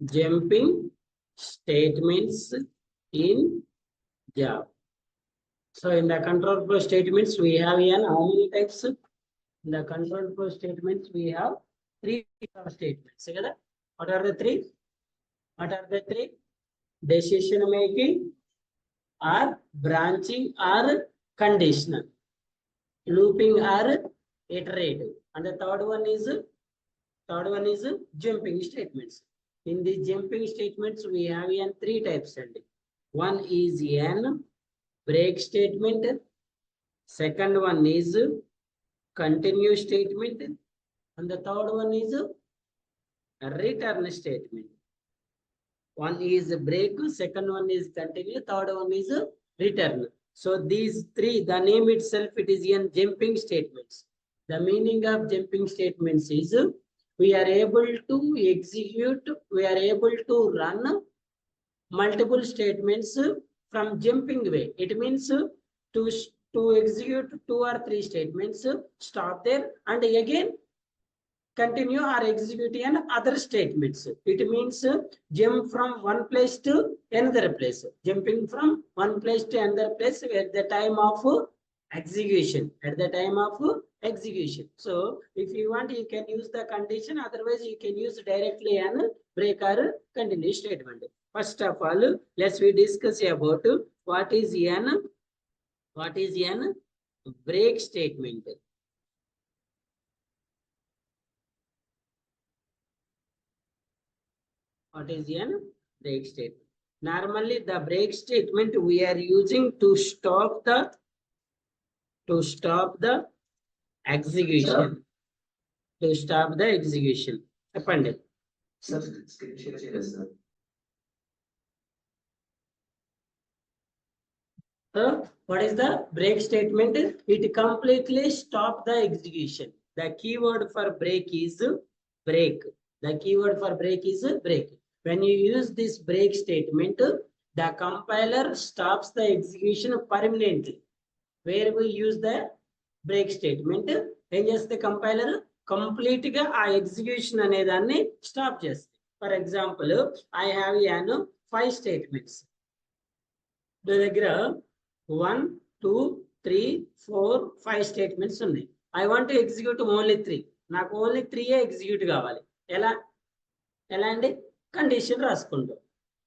jumping statements in Java. So in the control flow statements, we have here how many types? In the control flow statements, we have 3 statements. What are the 3? What are the 3? Decision making, or branching, or conditional, looping, or iterative. And the third one is jumping statements. In the jumping statements, we have 3 types. One is an break statement. Second one is continue statement. And the third one is a return statement. One is a break, second one is continue, third one is a return. So these 3, the name itself, it is in jumping statements. The meaning of jumping statements is we are able to execute, we are able to run multiple statements from jumping way. It means to execute 2 or 3 statements, stop there, and again continue or execute on other statements. It means jump from one place to another place. Jumping from one place to another place at the time of execution. At the time of execution. So if you want, you can use the condition. Otherwise, you can use directly an break or continue statement. First of all, let's we discuss about what is an break statement. What is a break statement? Normally, the break statement we are using to stop the execution. To stop the execution. Appended. So what is the break statement? It completely stops the execution. The keyword for break is break. The keyword for break is break. When you use this break statement, the compiler stops the execution permanently. Where we use the break statement, ఏం చేస్తే compiler complete గా ఆ execution అనే దాన్ని stop చేస్తుంది. For example, I have an 5 statements. నా దగ్గర 1 2 3 4 5 statements ఉన్నాయి. I want to execute only 3. నాకు ఓన్లీ 3 ఎగ్జిక్యూట్ కావాలి. ఎలా అండి? కండిషన్ రాసుకుంటాం.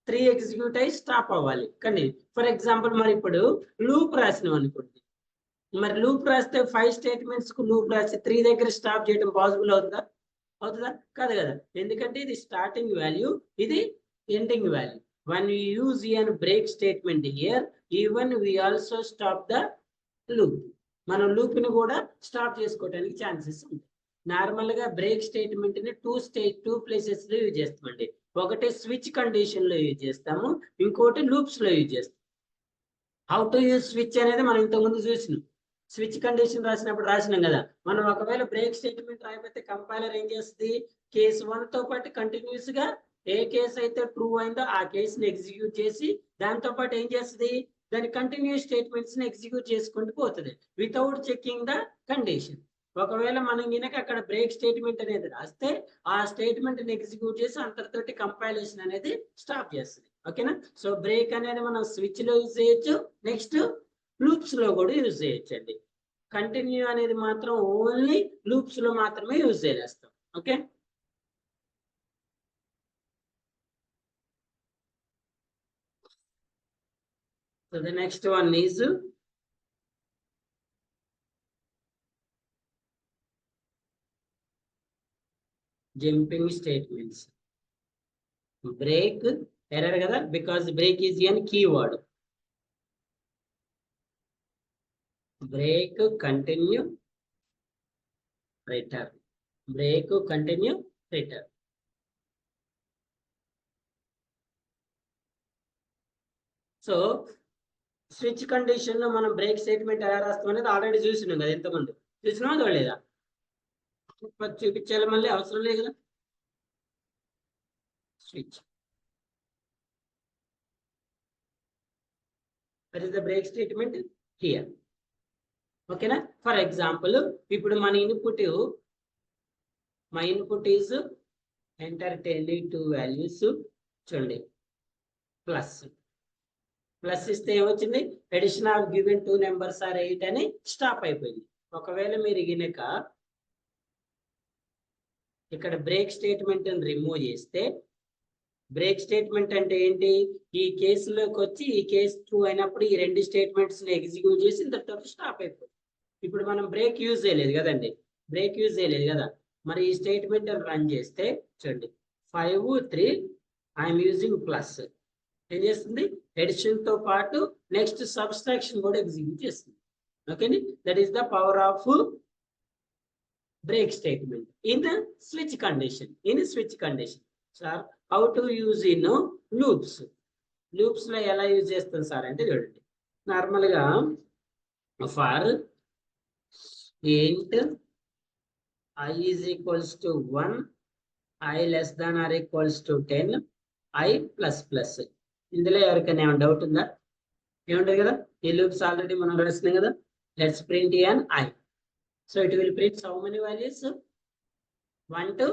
3 ఎగ్జిక్యూట్ అయ్యి స్టాప్ అవ్వాలి. కానీ ఫర్ ఎగ్జాంపుల్, మరి ఇప్పుడు లూప్ రాసినాం అనుకోండి. మరి లూప్ రాస్తే 5 స్టేట్మెంట్స్ కు లూప్ రాసి 3 దగ్గర స్టాప్ చేయడం పాసిబుల్ అవుతుందా? కాదు కదా. ఎందుకంటే ఇది స్టార్టింగ్ వాల్యూ, ఇది ending value. When we use a break statement here, even we also stop the loop. మనం లూప్ ని కూడా స్టాప్ చేసుకోవడానికి ఛాన్సెస్ ఉంటాయి. నార్మల్ గా బ్రేక్ స్టేట్మెంట్ ని 2 ప్లేసెస్ లో యూజ్ చేస్తామండి. ఒకటి స్విచ్ కండిషన్ లో యూజ్ చేస్తాము, ఇంకోటి లూప్స్ లో యూజ్ చేస్తాం. హౌ టు యూజ్ స్విచ్ అనేది మనం ఇంతకుముందు చూసినాం. స్విచ్ కండిషన్ రాసినాం కదా. మనం ఒకవేళ బ్రేక్ స్టేట్మెంట్ రాయకపోతే కంపైలర్ ఏం చేస్తుంది? కేసు 1 తో పాటు కంటిన్యూస్ గా ఏ కేసు అయితే ట్రూ అయిందో ఆ కేసుని ఎగ్జిక్యూట్ చేసి దాంతో పాటు ఏం చేస్తుంది? దాని కంటిన్యూస్ స్టేట్మెంట్స్ ని ఎగ్జిక్యూట్ చేసుకుంటూ పోతుంది వితౌట్ చెకింగ్ ద కండిషన్. ఒకవేళ మనం గినక అక్కడ బ్రేక్ స్టేట్మెంట్ అనేది రాస్తే ఆ స్టేట్మెంట్ ని ఎగ్జిక్యూట్ చేసి అంతటితోటి కంపైలేషన్ అనేది స్టాప్ చేస్తుంది. ఓకేనా? సో బ్రేక్ అనేది మనం స్విచ్ లో యూజ్ చేయొచ్చు, నెక్స్ట్ లూప్స్ లో కూడా యూజ్ చేయొచ్చండి. కంటిన్యూ అనేది మాత్రం ఓన్లీ లూప్స్ లో మాత్రమే యూజ్ చేస్తాం. Okay, so the next one is jumping statements. Break error kada, because break is a keyword. Break, continue, return. Break, continue, return. So switch condition లో మనం బ్రేక్ స్టేట్మెంట్ ఎలా రాస్తాం అనేది ఆల్రెడీ చూసినాం కదా. ఎంతమంది చూసినామో చూడలేదా? చూపించాలి, మళ్ళీ అవసరం లేదు కదా. Switch, that is the break statement here. ఓకేనా? ఫర్ ఎగ్జాంపుల్, ఇప్పుడు మన input is enter any two values చూడండి ప్లస్ ఇస్తే ఏమొచ్చింది addition of given two numbers are 8 అని స్టాప్ అయిపోయింది. ఒకవేళ మీరు గినక ఇక్కడ బ్రేక్ స్టేట్మెంట్ రిమూవ్ చేస్తే, బ్రేక్ స్టేట్మెంట్ అంటే ఏంటి, ఈ కేసులోకి వచ్చి ఈ కేసు ట్రూ అయినప్పుడు ఈ రెండు స్టేట్మెంట్స్ ఎగ్జిక్యూట్ చేసి ఇంతటితో స్టాప్ అయిపోతుంది. ఇప్పుడు మనం బ్రేక్ యూజ్ చేయలేదు కదండి, బ్రేక్ యూజ్ చేయలేదు కదా, మరి ఈ స్టేట్మెంట్ రన్ చేస్తే చూడండి 5 3 ఐఎమ్ యూజింగ్ ప్లస్ ఏం చేస్తుంది, ఎడిషన్ తో పాటు నెక్స్ట్ సబ్స్ట్రాక్షన్ కూడా ఎగ్జిక్యూట్ చేస్తుంది. ఓకేని, that is the power of break statement in the switch condition. In switch condition, sir, how to use in loops? Loops lo ela use chestam sir ante chudandi, normal ga for int I is equals to 1, I less than or equals to 10, I plus plus. ఇందులో ఎవరికైనా ఏమైనా doubt ఉందా? ఏముంటుంది కదా, ఈ loops already మనం రాస్తున్నాం కదా. Let's print an I. So it will print how many values? 1 to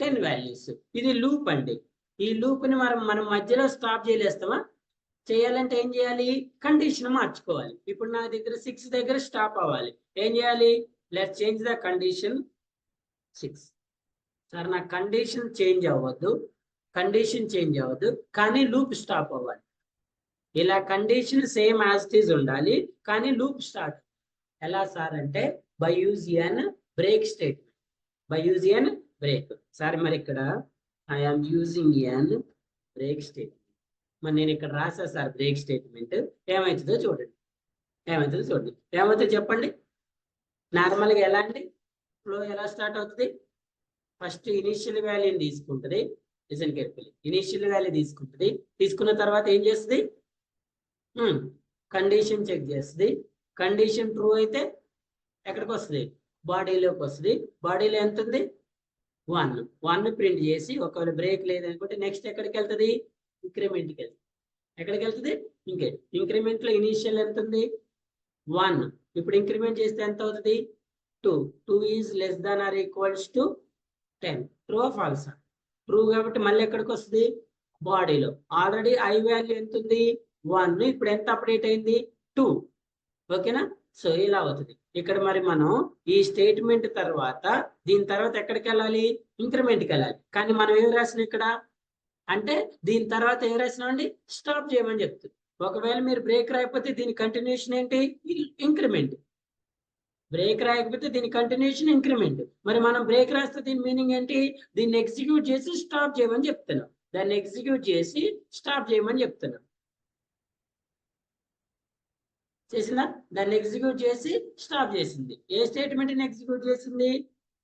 10 values. ఇది లూప్ అండి. ఈ లూప్ ని మనం మధ్యలో స్టాప్ చేయలేస్తామా? చేయాలంటే ఏం చేయాలి, కండిషన్ మార్చుకోవాలి. ఇప్పుడు నా దగ్గర 6 దగ్గర స్టాప్ అవ్వాలి, ఏం చేయాలి, let's change the condition 6. Sir నా కండిషన్ చేంజ్ అవ్వద్దు, కానీ లూప్ స్టాప్ అవ్వాలి. ఇలా condition same as it is ఉండాలి, కానీ లూప్ స్టార్ట్. ఎలా సార్ అంటే by use an break statement, by use an break. Sir మరి ఇక్కడ I'm using an break statement, మరి నేను ఇక్కడ రాసా సార్ బ్రేక్ స్టేట్మెంట్, ఏమవుతుందో చూడండి, ఏమవుతుందో చెప్పండి. నార్మల్గా ఎలా అండి, ఫ్లో ఎలా స్టార్ట్ అవుతుంది, ఫస్ట్ ఇనిషియల్ వాల్యూని తీసుకుంటుంది, లిసన్ కేర్ఫుల్లీ, ఇనిషియల్ వాల్యూ తీసుకున్న తర్వాత ఏం చేస్తుంది, కండిషన్ చెక్ చేస్తుంది. కండిషన్ ట్రూ అయితే ఎక్కడికి వస్తుంది, బాడీలోకి వస్తుంది. బాడీలో ఎంత ఉంది, 1 ప్రింట్ చేసి, ఒకవేళ బ్రేక్ లేదనుకుంటే నెక్స్ట్ ఎక్కడికి వెళ్తుంది, ఇంక్రిమెంట్కి వెళ్తుంది. ఎక్కడికి వెళ్తుంది, ఇంక్రిమెంట్ లో ఇనిషియల్ ఎంత ఉంది, 1. ఇప్పుడు ఇంక్రిమెంట్ చేస్తే ఎంత అవుతుంది, 2 is less than or equals to 10. True false, true కాబట్టి మళ్ళీ ఎక్కడికి వస్తుంది, బాడీలో. ఆల్రెడీ ఐ వాల్యూ ఎంత ఉంది, 1. ఇప్పుడు ఎంత అప్డేట్ అయింది, 2. ఓకేనా, సో ఇలా అవుతుంది. ఇక్కడ మరి మనం ఈ స్టేట్మెంట్ తర్వాత దీని తర్వాత ఎక్కడికి వెళ్ళాలి, ఇంక్రిమెంట్కి వెళ్ళాలి. కానీ మనం ఏం రాసిన ఇక్కడ అంటే దీని తర్వాత ఏం రాసినామండి, స్టాప్ చేయమని చెప్తుంది. ఒకవేళ మీరు బ్రేక్ రాయకపోతే దీని కంటిన్యూషన్ ఏంటి, ఇంక్రిమెంట్. బ్రేక్ రాయకపోతే దీని కంటిన్యూషన్ ఇంక్రిమెంట్. మరి మనం బ్రేక్ రాస్తే దీని మీనింగ్ ఏంటి, దీన్ని ఎగ్జిక్యూట్ చేసి స్టాప్ చేయమని చెప్తున్నాం. దాన్ని ఎగ్జిక్యూట్ చేసి స్టాప్ చేయమని చెప్తున్నాం. చేసిందా, దాన్ని ఎగ్జిక్యూట్ చేసి స్టాప్ చేసింది. ఏ స్టేట్మెంట్ ని ఎగ్జిక్యూట్ చేసింది,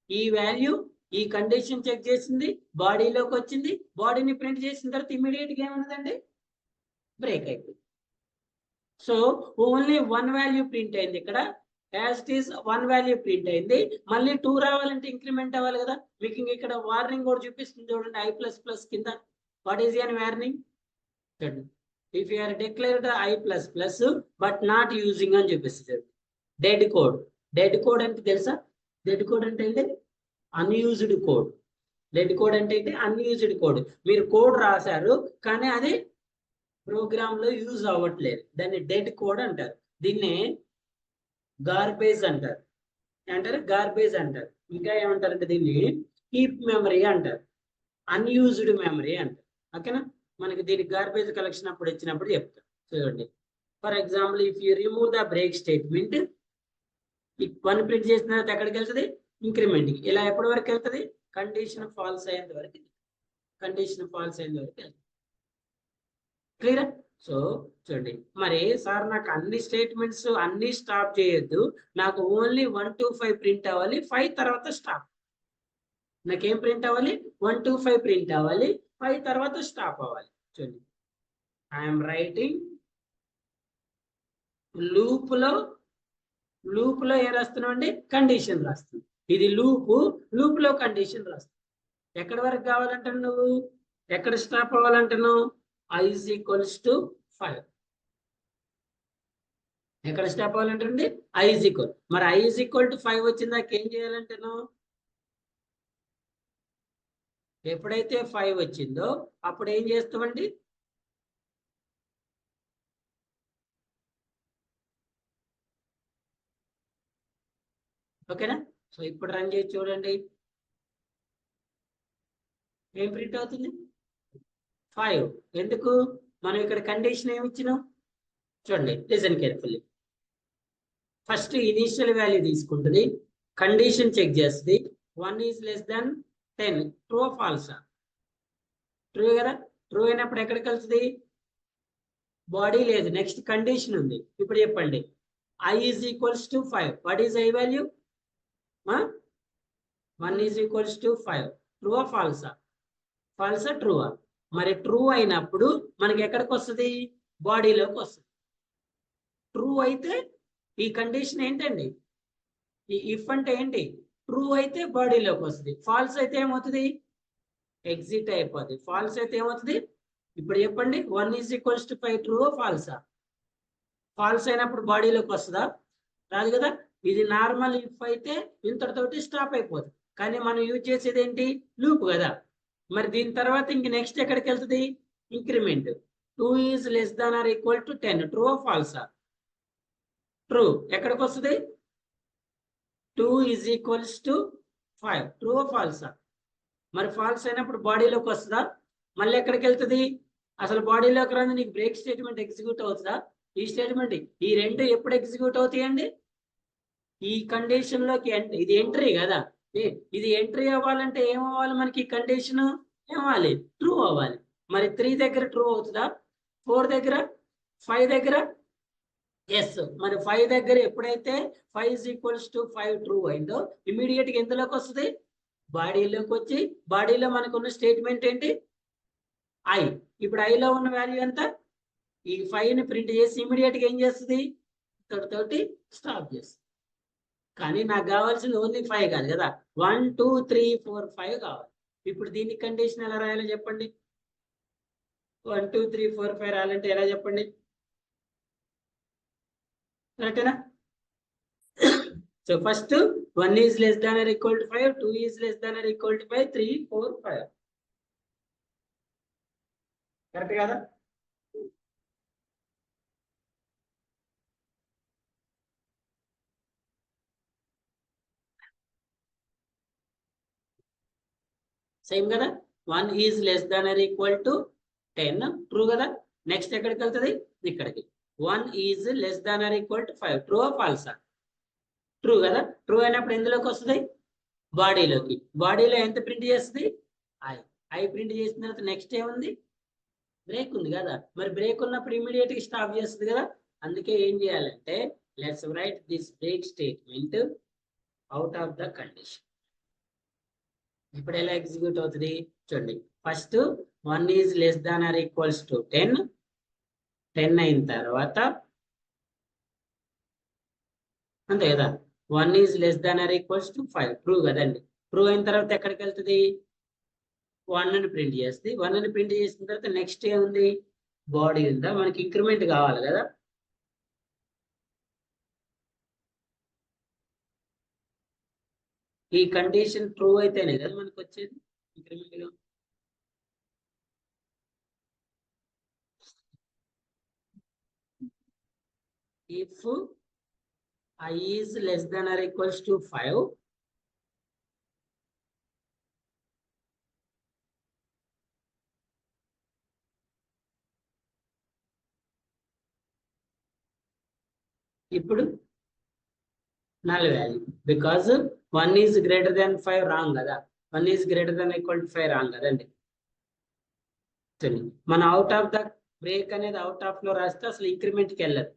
ఈ వాల్యూ ఈ కండిషన్ చెక్ చేసింది, బాడీలోకి వచ్చింది, బాడీని ప్రింట్ చేసిన తర్వాత ఇమీడియట్ గా ఏమన్నదండి, బ్రేక్ అయిపోయింది. సో ఓన్లీ 1 వాల్యూ ప్రింట్ అయింది ఇక్కడ, as it is 1 value print అయింది. మళ్ళీ 2 రావాలంటే ఇంక్రిమెంట్ అవ్వాలి కదా. మీకు ఇక్కడ వార్నింగ్ కూడా చూపిస్తుంది చూడండి, I++ కింద. వాట్ ఈస్ ఎన్ వార్నింగ్, చూడండి, if you are declared I++ but not using అని చూపిస్తుంది. డెడ్ కోడ్ అంటే తెలుసా, డెడ్ కోడ్ అంటే ఏంటి, అన్యూజ్డ్ కోడ్. డెడ్ కోడ్ అంటే ఏంటి, అన్యూజ్డ్ కోడ్. మీరు కోడ్ రాశారు కానీ అది ప్రోగ్రామ్ లో యూజ్ అవ్వట్లేదు, దాన్ని డెడ్ కోడ్ అంటారు. దీన్ని గార్బేజ్ అంటారు. ఇంకా ఏమంటారంటే దీన్ని కీప్ మెమరీ అంటారు, అన్యూజ్డ్ మెమరీ అంటారు. ఓకేనా, మనకి దీనికి గార్బేజ్ కలెక్షన్ అప్పుడు ఇచ్చినప్పుడు చెప్తాం. చూడండి, for example if you remove the break statement, 1 print చేసిన తర్వాత ఎక్కడికి వెళ్తుంది, ఇంక్రిమెంట్ కి. ఇలా ఎప్పటి వరకు వెళ్తుంది, కండిషన్ ఫాల్స్ అయ్యేంత వరకు వెళ్తుంది. క్లియర్. సో చూడండి, మరి సార్ నాకు అన్ని స్టేట్మెంట్స్ అన్ని స్టాప్ చేయొద్దు, నాకు ఓన్లీ 1 to 5 ప్రింట్ అవ్వాలి, 5 తర్వాత స్టాప్. నాకేం ప్రింట్ అవ్వాలి, 1 to 5 ప్రింట్ అవ్వాలి, 5 తర్వాత స్టాప్ అవ్వాలి. చూడండి, ఐఎమ్ రైటింగ్ లూప్ లో ఏం రాస్తున్నాం అండి, కండిషన్ రాస్తుంది. ఇది లూప్ లో కండిషన్ రాస్తుంది. ఎక్కడి వరకు కావాలంటాను నువ్వు, ఎక్కడ stop అవ్వాలంటున్నావు, I is equals to 5. ఎక్కడ స్టాప్ అవ్వాలంటే I is equal. మరి I is equal to 5 వచ్చిందాక ఏం చేయాలంటున్నావు, ఎప్పుడైతే 5 వచ్చిందో అప్పుడు ఏం చేస్తామండి? ఓకేనా? సో ఇప్పుడు రన్ చేసి చూడండి, ఏం ప్రింట్ అవుతుంది? 5. ఎందుకు? మనం ఇక్కడ కండిషన్ ఏమి ఇచ్చినాం చూడండి, listen carefully. First initial value తీసుకుంటుంది, కండిషన్ చెక్ చేస్తుంది. 1 ఈజ్ లెస్ దాన్ 10. ట్రూ ఫాల్సా? ట్రూ కదా. ట్రూ అయినప్పుడు ఎక్కడికి వెళ్తుంది? బాడీ లేదు, నెక్స్ట్ కండిషన్ ఉంది. ఇప్పుడు చెప్పండి, I is equals to 5. What is I value? 1 is equals to 5. True or false? False or true? మరి ట్రూ అయినప్పుడు మనకి ఎక్కడికి వస్తుంది? బాడీలోకి వస్తుంది. ట్రూ అయితే ఈ కండిషన్ ఏంటండి? ఈ ఇఫ్ అంటే ఏంటి? ట్రూ అయితే బాడీలోకి వస్తుంది, ఫాల్స్ అయితే ఏమవుతుంది? ఎగ్జిట్ అయిపోతుంది. ఫాల్స్ అయితే ఏమవుతుంది? ఇప్పుడు చెప్పండి, 1 ఈజ్ ఈక్వల్స్ టు 5. ట్రూ ఫాల్సా? ఫాల్స్ అయినప్పుడు బాడీలోకి వస్తుందా? రాదు కదా. ఇది నార్మల్ ఇఫ్ అయితే ఇంతటితోటి స్టాప్ అయిపోతుంది, కానీ మనం యూజ్ చేసేది ఏంటి? లూప్ కదా. మరి దీని తర్వాత ఇంక నెక్స్ట్ ఎక్కడికి వెళ్తుంది? Increment. 2 is less than or equal to 10. True ఫాల్సా? ట్రూ. ఎక్కడికి వస్తుంది? 2 ఈజ్ ఈక్వల్స్ టు 5. ట్రూ ఫాల్సా? మరి ఫాల్స్ అయినప్పుడు బాడీలోకి వస్తుందా? మళ్ళీ ఎక్కడికి వెళ్తుంది? అసలు బాడీలోకి రాదు, నీకు బ్రేక్ స్టేట్మెంట్ ఎగ్జిక్యూట్ అవుతుందా? ఈ స్టేట్మెంట్, ఈ రెండు ఎప్పుడు ఎగ్జిక్యూట్ అవుతాయండి? ఈ కండిషన్ లోకి ఇది ఎంట్రీ కదా. ఇది ఎంట్రీ అవ్వాలంటే ఏమవ్వాలి? మనకి కండిషన్ ఏమవ్వాలి? ట్రూ అవ్వాలి. మరి 3 దగ్గర ట్రూ అవుతుందా? 4 దగ్గర, 5 దగ్గర? ఎస్. మరి 5 దగ్గర ఎప్పుడైతే 5 ఈజ్ ఈక్వల్స్ టు 5 ట్రూ అయిందో ఇమీడియట్ గా ఎందులోకి వస్తుంది? బాడీలోకి వచ్చి, బాడీలో మనకు ఉన్న స్టేట్మెంట్ ఏంటి? ఐ. ఇప్పుడు ఐలో ఉన్న వాల్యూ ఎంత? ఈ 5 ని ప్రింట్ చేసి ఇమీడియట్ గా ఏం చేస్తుంది? తోటి స్టాప్ చేస్తుంది. కానీ నాకు కావాల్సింది ఓన్లీ 5 కాదు కదా, 1 2 3 4 5 కావాలి. ఇప్పుడు దీనికి కండిషన్ ఎలా రాయాలో చెప్పండి? 1 2 3 4 5 రాయాలంటే ఎలా చెప్పండి? కరెక్టేనా? So first 1 is less than or equal to 5, 2 is less than or equal to 5, 3 4 5. Correct కదా? సేమ్ కదా. 1 is less than or equal to 10. True కదా. నెక్స్ట్ ఎక్కడికి వెళ్తుంది? ఇక్కడికి. 1 is less than or equal to 5. True ఫాల్సా? True కదా. True అయినప్పుడు ఎందులోకి వస్తుంది? బాడీలోకి. బాడీలో ఎంత ప్రింట్ చేస్తుంది? ఐ. ఐ ప్రింట్ చేసిన తర్వాత నెక్స్ట్ ఏముంది? బ్రేక్ ఉంది కదా. మరి బ్రేక్ ఉన్నప్పుడు ఇమీడియట్ గా స్టాప్ చేస్తుంది కదా. అందుకే ఏం చేయాలంటే, let's write this break statement out of the condition. ఇప్పుడు ఎలా ఎగ్జిక్యూట్ అవుతుంది చూడండి. First 1 is less than or equals to 10. 10 అయిన తర్వాత అంతే కదా, 1 is less than or equals to 5. True కదండి. ట్రూ అయిన తర్వాత ఎక్కడికి వెళ్తుంది? 1 అని ప్రింట్ చేస్తుంది. 1 అని ప్రింట్ చేసిన తర్వాత నెక్స్ట్ ఏముంది? బాడీ ఉందా. మనకి ఇంక్రిమెంట్ కావాలి కదా. ఈ కండిషన్ ట్రూ అయితేనే కదా మనకు వచ్చేది ఇంక్రిమెంట్ గా. If I is less than or equals to 5, ఇప్పుడు null value, because 1 is greater than 5 wrong కదా. 1 is greater than or equal to 5 wrong కదండి. మన అవుట్ ఆఫ్ ద బ్రేక్ అనేది అవుట్ ఆఫ్ లో రాస్తే అసలు ఇంక్రిమెంట్ కి వెళ్ళదు.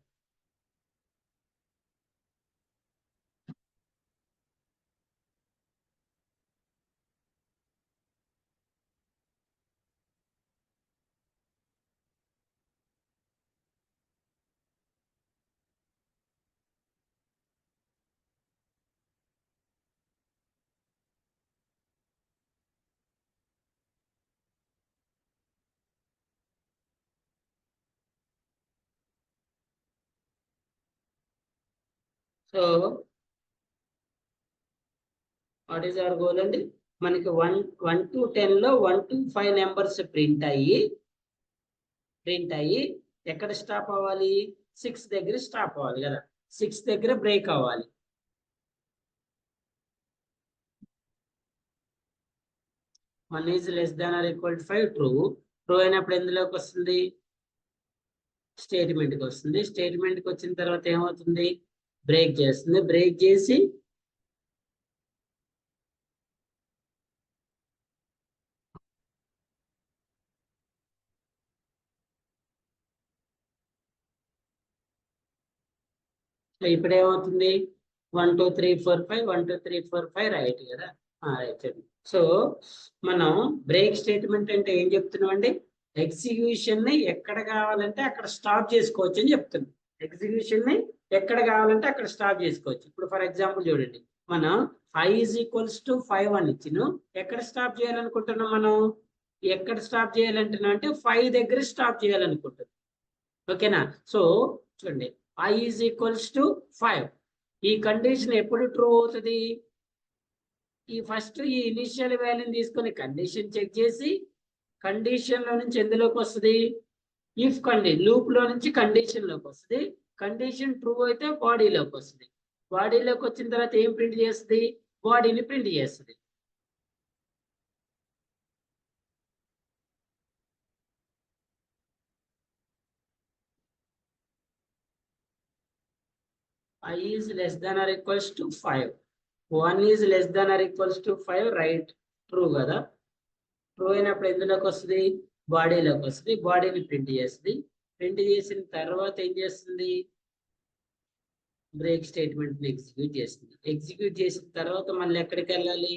So what is our goal అండి? మనకి 1 to 10 లో 1 to 5 నెంబర్స్ ప్రింట్ అయ్యి ఎక్కడ స్టాప్ అవ్వాలి? 6 దగ్గర స్టాప్ అవ్వాలి కదా. 6 దగ్గర బ్రేక్ అవ్వాలి. One is less than or equal to 5 true. True అయినప్పుడు ఎందులోకి వస్తుంది? స్టేట్మెంట్కి వస్తుంది. స్టేట్మెంట్కి వచ్చిన తర్వాత ఏమవుతుంది? బ్రేక్ చేస్తుంది. బ్రేక్ చేసి ఇప్పుడు ఏమవుతుంది? 1 2 3 4 5 1 2 3 4 5 రైట్ కదా. రైట్. సో మనం బ్రేక్ స్టేట్మెంట్ అంటే ఏం చెప్తున్నాం అండి? ఎగ్జిక్యూషన్ ని ఎక్కడ కావాలంటే అక్కడ స్టాప్ చేసుకోవచ్చు అని చెప్తున్నాం. ఎగ్జిక్యూషన్ ని ఎక్కడ కావాలంటే అక్కడ స్టాప్ చేసుకోవచ్చు. ఇప్పుడు ఫర్ ఎగ్జాంపుల్ చూడండి, మనం i = 5 అని ఇచ్చిను. ఎక్కడ స్టాప్ చేయాలనుకుంటున్నాం? మనం ఎక్కడ స్టాప్ చేయాలంటున్నాం అంటే 5 దగ్గర స్టాప్ చేయాలనుకుంటున్నాం. ఓకేనా? సో చూడండి, i = 5. ఈ కండిషన్ ఎప్పుడు ట్రూ అవుతుంది? ఈ ఫస్ట్ ఈ ఇనిషియల్ వాల్యూని తీసుకొని కండిషన్ చెక్ చేసి కండిషన్ లో నుంచి ఎందులోకి వస్తుంది? ఇఫ్ కండిషన్ లూప్ లో నుంచి కండిషన్ లోకి వస్తుంది. కండిషన్ ట్రూ అయితే బాడీలోకి వస్తుంది. బాడీలోకి వచ్చిన తర్వాత ఏం ప్రింట్ చేస్తుంది? బాడీని ప్రింట్ చేస్తుంది. i is less than or equals to 5. 1 is less than or equals to 5 right. True కదా. ట్రూ అయినప్పుడు ఎందులోకి వస్తుంది? బాడీలోకి వస్తుంది. బాడీని ప్రింట్ చేస్తుంది. ప్రింట్ చేసిన తర్వాత ఏం చేస్తుంది? బ్రేక్ స్టేట్మెంట్ ని ఎగ్జిక్యూట్ చేస్తుంది. ఎగ్జిక్యూట్ చేసిన తర్వాత మళ్ళీ ఎక్కడికి వెళ్ళాలి?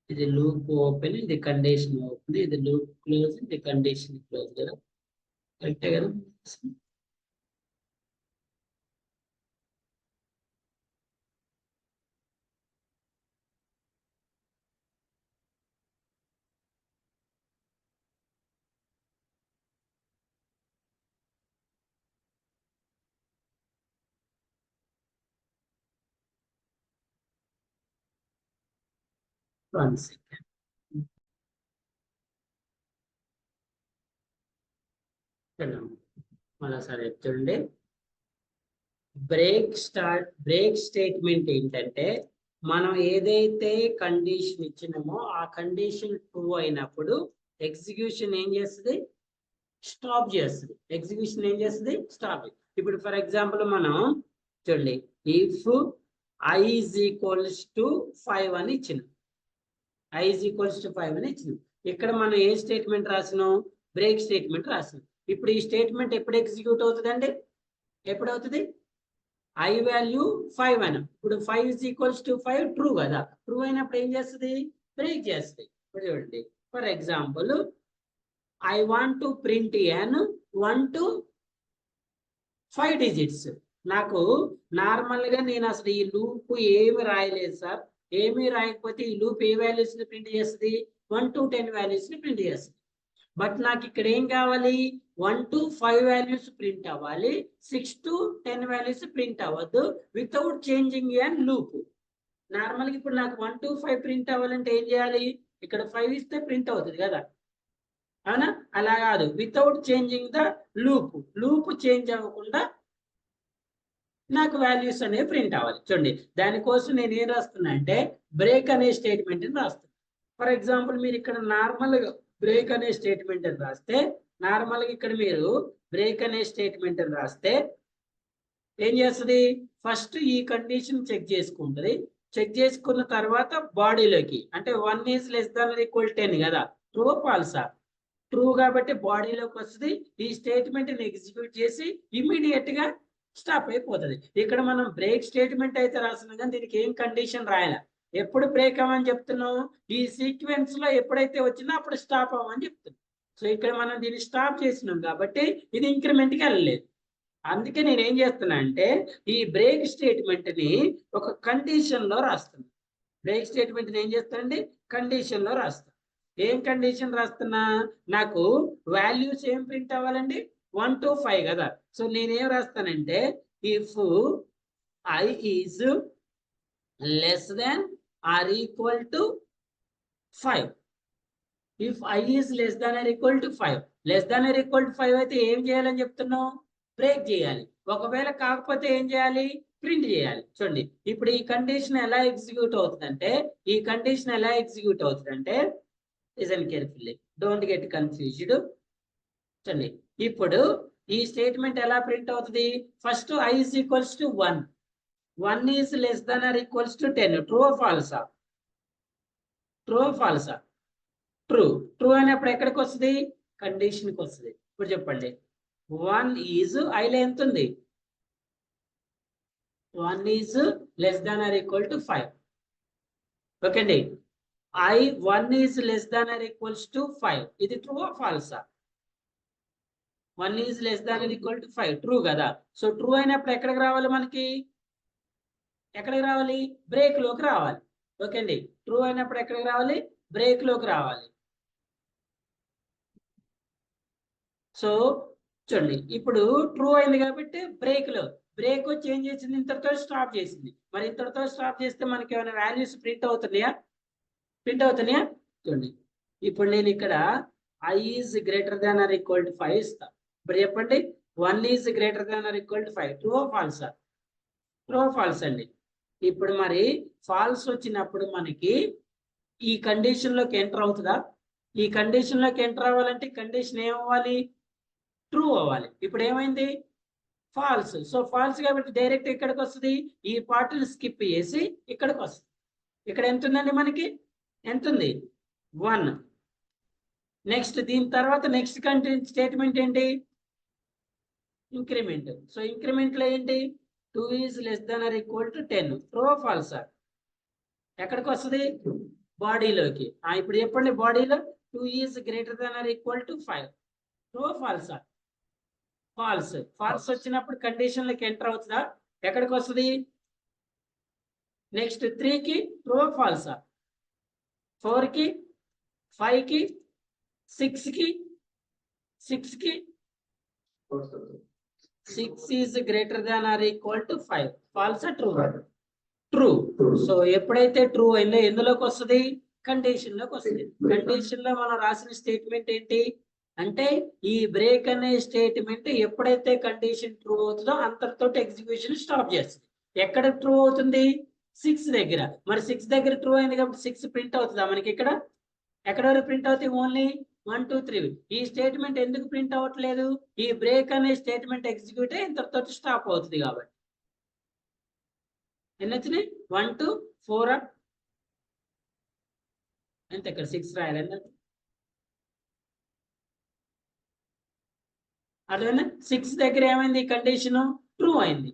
ఇది లూప్ ఓపెన్, ఇది కండిషన్ ఓపెన్, ఇది లూప్ క్లోజ్, ఇది కండిషన్ క్లోజ్ కదా. కరెక్టే కదా. One second. మరోసారి చూడండి, బ్రేక్ స్టేట్మెంట్ ఏంటంటే మనం ఏదైతే కండిషన్ ఇచ్చినామో ఆ కండిషన్ ట్రూ అయినప్పుడు ఎగ్జిక్యూషన్ ఏం చేస్తుంది? స్టాప్ చేస్తుంది. ఎగ్జిక్యూషన్ ఏం చేస్తుంది? స్టాప్. ఇప్పుడు ఫర్ ఎగ్జాంపుల్ మనం చూడండి, ఇఫ్ i = 5 అని ఇచ్చినాం. i = 5 అని ఇచ్చినాం. ఇక్కడ మనం ఏ స్టేట్మెంట్ రాసినాం? బ్రేక్ స్టేట్మెంట్ రాసినాం. ఇప్పుడు ఈ స్టేట్మెంట్ ఎప్పుడు ఎగ్జిక్యూట్ అవుతుందండి? ఎప్పుడు అవుతుంది? i వాల్యూ 5 అని. ఇప్పుడు 5 = 5 ట్రూ కదా. ట్రూ అయినప్పుడు ఏం చేస్తుంది? బ్రేక్ చేస్తుంది. ఇప్పుడు చూడండి, for example I want to print an 1 to 5 digits. నాకు నార్మల్ గా నేను అసలు ఈ లూప్ ఏమి రాయలేదు సార్. ఏమి రాయకపోతే ఈ లూప్ ఏ వాల్యూస్ ని ప్రింట్ చేస్తుంది? 1 to 10 వాల్యూస్ ని ప్రింట్ చేస్తుంది. బట్ నాకు ఇక్కడ ఏం కావాలి? 1 to 5 వాల్యూస్ ప్రింట్ అవ్వాలి. 6 to 10 వాల్యూస్ ప్రింట్ అవ్వద్దు without changing and loop. Normal గా ఇప్పుడు నాకు 1 to 5 ప్రింట్ అవ్వాలంటే ఏం చేయాలి? ఇక్కడ 5 ఇస్తే ప్రింట్ అవుతుంది కదా. అవునా? అలా కాదు, without changing the loop. Loop change అవ్వకుండా నాకు వాల్యూస్ అనేవి ప్రింట్ అవ్వాలి. చూడండి, దానికోసం నేను ఏం రాస్తున్నా అంటే బ్రేక్ అనే స్టేట్మెంట్ అని రాస్తాను. ఫర్ ఎగ్జాంపుల్ మీరు ఇక్కడ నార్మల్ గా బ్రేక్ అనే స్టేట్మెంట్ అని రాస్తే, నార్మల్ గా ఇక్కడ మీరు బ్రేక్ అనే స్టేట్మెంట్ అని రాస్తే ఏం చేస్తుంది? ఫస్ట్ ఈ కండిషన్ చెక్ చేసుకుంటుంది. చెక్ చేసుకున్న తర్వాత బాడీలోకి, అంటే 1 is less than or equal 10 కదా. ట్రూ ఫాల్సా? ట్రూ కాబట్టి బాడీలోకి వస్తుంది. ఈ స్టేట్మెంట్ ని ఎగ్జిక్యూట్ చేసి ఇమీడియట్ గా స్టాప్ అయిపోతుంది. ఇక్కడ మనం బ్రేక్ స్టేట్మెంట్ అయితే రాస్తున్నాం కానీ దీనికి ఏం కండిషన్ రాయాల. ఎప్పుడు బ్రేక్ అవ్వని చెప్తున్నాం? ఈ సీక్వెన్స్ లో ఎప్పుడైతే వచ్చినా అప్పుడు స్టాప్ అవ్వని చెప్తున్నాం. సో ఇక్కడ మనం దీన్ని స్టాప్ చేసినాం కాబట్టి ఇది ఇంక్రిమెంట్ కి వెళ్ళలేదు. అందుకే నేను ఏం చేస్తున్నా అంటే ఈ బ్రేక్ స్టేట్మెంట్ ని ఒక కండిషన్ లో రాస్తున్నాను. బ్రేక్ స్టేట్మెంట్ ని ఏం చేస్తానండి? కండిషన్ లో రాస్తాను. ఏం కండిషన్ రాస్తున్నా? నాకు వాల్యూస్ ఏం ప్రింట్ అవ్వాలండి? 1 to 5 కదా. సో నేనేం రాస్తానంటే if i is less than or equal to 5. If I is less than or equal to 5, less than or equal to 5 అయితే ఏం చేయాలని చెప్తున్నాం? బ్రేక్ చేయాలి. ఒకవేళ కాకపోతే ఏం చేయాలి? ప్రింట్ చేయాలి. చూడండి ఇప్పుడు ఈ కండిషన్ ఎలా ఎగ్జిక్యూట్ అవుతుందంటే listen carefully, don't get confused. చూడండి ఇప్పుడు ఈ స్టేట్మెంట్ ఎలా ప్రింట్ అవుతుంది? First I is equals to 1. 1 is less than or equals to 10. True ఫాల్సా? ట్రూ అయినప్పుడు ఎక్కడికి వస్తుంది? కండిషన్కి వస్తుంది. ఇప్పుడు చెప్పండి 1 ఈజ్ ఐలో ఎంత ఉంది? 1 is less than or equal to 5. Okay అండి, 1 is less than or equals to 5. ఇది ట్రూ ఫాల్సా? 1 is less than or equal to 5 true కదా. సో ట్రూ అయినప్పుడు ఎక్కడికి రావాలి? మనకి ఎక్కడికి రావాలి? బ్రేక్ లోకి రావాలి. ఓకే అండి, ట్రూ అయినప్పుడు ఎక్కడికి రావాలి? బ్రేక్ లోకి రావాలి. సో చూడండి ఇప్పుడు ట్రూ అయింది కాబట్టి బ్రేక్ వచ్చి ఏం చేసింది? ఇంతటితో స్టాప్ చేసింది. మరి ఇంతటితో స్టాప్ చేస్తే మనకి ఏమైనా వాల్యూస్ ప్రింట్ అవుతున్నాయా? చూడండి ఇప్పుడు నేను ఇక్కడ I is greater than or equal to 5 ఇస్తా. ఇప్పుడు చెప్పండి 1 is greater than or equal to 5. True ఫాల్సా? ఫాల్స్ అండి. ఇప్పుడు మరి ఫాల్స్ వచ్చినప్పుడు మనకి ఈ కండిషన్ లోకి ఎంటర్ అవుతుందా? ఈ కండిషన్ లోకి ఎంటర్ అవ్వాలంటే కండిషన్ ఏమవ్వాలి? ట్రూ అవ్వాలి. ఇప్పుడు ఏమైంది? ఫాల్స్. సో ఫాల్స్ కాబట్టి డైరెక్ట్ ఇక్కడికి వస్తుంది. ఈ పార్ట్ని స్కిప్ చేసి ఇక్కడికి వస్తుంది. ఇక్కడ ఎంత ఉందండి? మనకి ఎంత ఉంది? 1. నెక్స్ట్ దీని తర్వాత నెక్స్ట్ స్టేట్మెంట్ ఏంటి? ఇంక్రిమెంట్. సో ఇంక్రిమెంట్ లో ఏంటి? 2 is less than or equal to 10. True ఫాల్సా? ఎక్కడికి వస్తుంది? బాడీలోకి. ఇప్పుడు చెప్పండి బాడీలో 2 is greater than or equal to 5. True ఫాల్సా? ఫాల్స్ వచ్చినప్పుడు కండిషన్ లోకి ఎంటర్ అవుతుందా? ఎక్కడికి వస్తుంది? నెక్స్ట్ 3 కి. ట్రూ ఫాల్సా? 4 కి, 5 కి, 6 కి. 6 is greater than or equal to 5. ఫాల్సా? ట్రూ. సో ఎప్పుడైతే ట్రూ అయిందో ఎందులోకి వస్తుంది? కండిషన్ లోకి వస్తుంది. కండిషన్ లో మనం రాసిన స్టేట్మెంట్ ఏంటి అంటే ఈ బ్రేక్ అనే స్టేట్మెంట్ ఎప్పుడైతే కండిషన్ ట్రూ అవుతుందో అంతటితో ఎగ్జిక్యూషన్ స్టాప్ చేస్తుంది. ఎక్కడ ట్రూ అవుతుంది? 6 దగ్గర. మరి 6 దగ్గర ట్రూ అయింది కాబట్టి 6 ప్రింట్ అవుతుందా మనకి? ఇక్కడ ఎక్కడ వరకు ప్రింట్ అవుతాయి? ఓన్లీ 1 2 3. ఈ స్టేట్మెంట్ ఎందుకు ప్రింట్ అవ్వట్లేదు? ఈ బ్రేక్ అనే స్టేట్మెంట్ ఎగ్జిక్యూట్ అయ్యి ఇంతటితో స్టాప్ అవుతుంది కాబట్టి. ఎన్ని వచ్చినాయి? 1 2 4 ఎంత? ఇక్కడ 6 రాయాలి. అర్థమైందా? 6 దగ్గర ఏమైంది? కండిషన్ ట్రూ అయింది.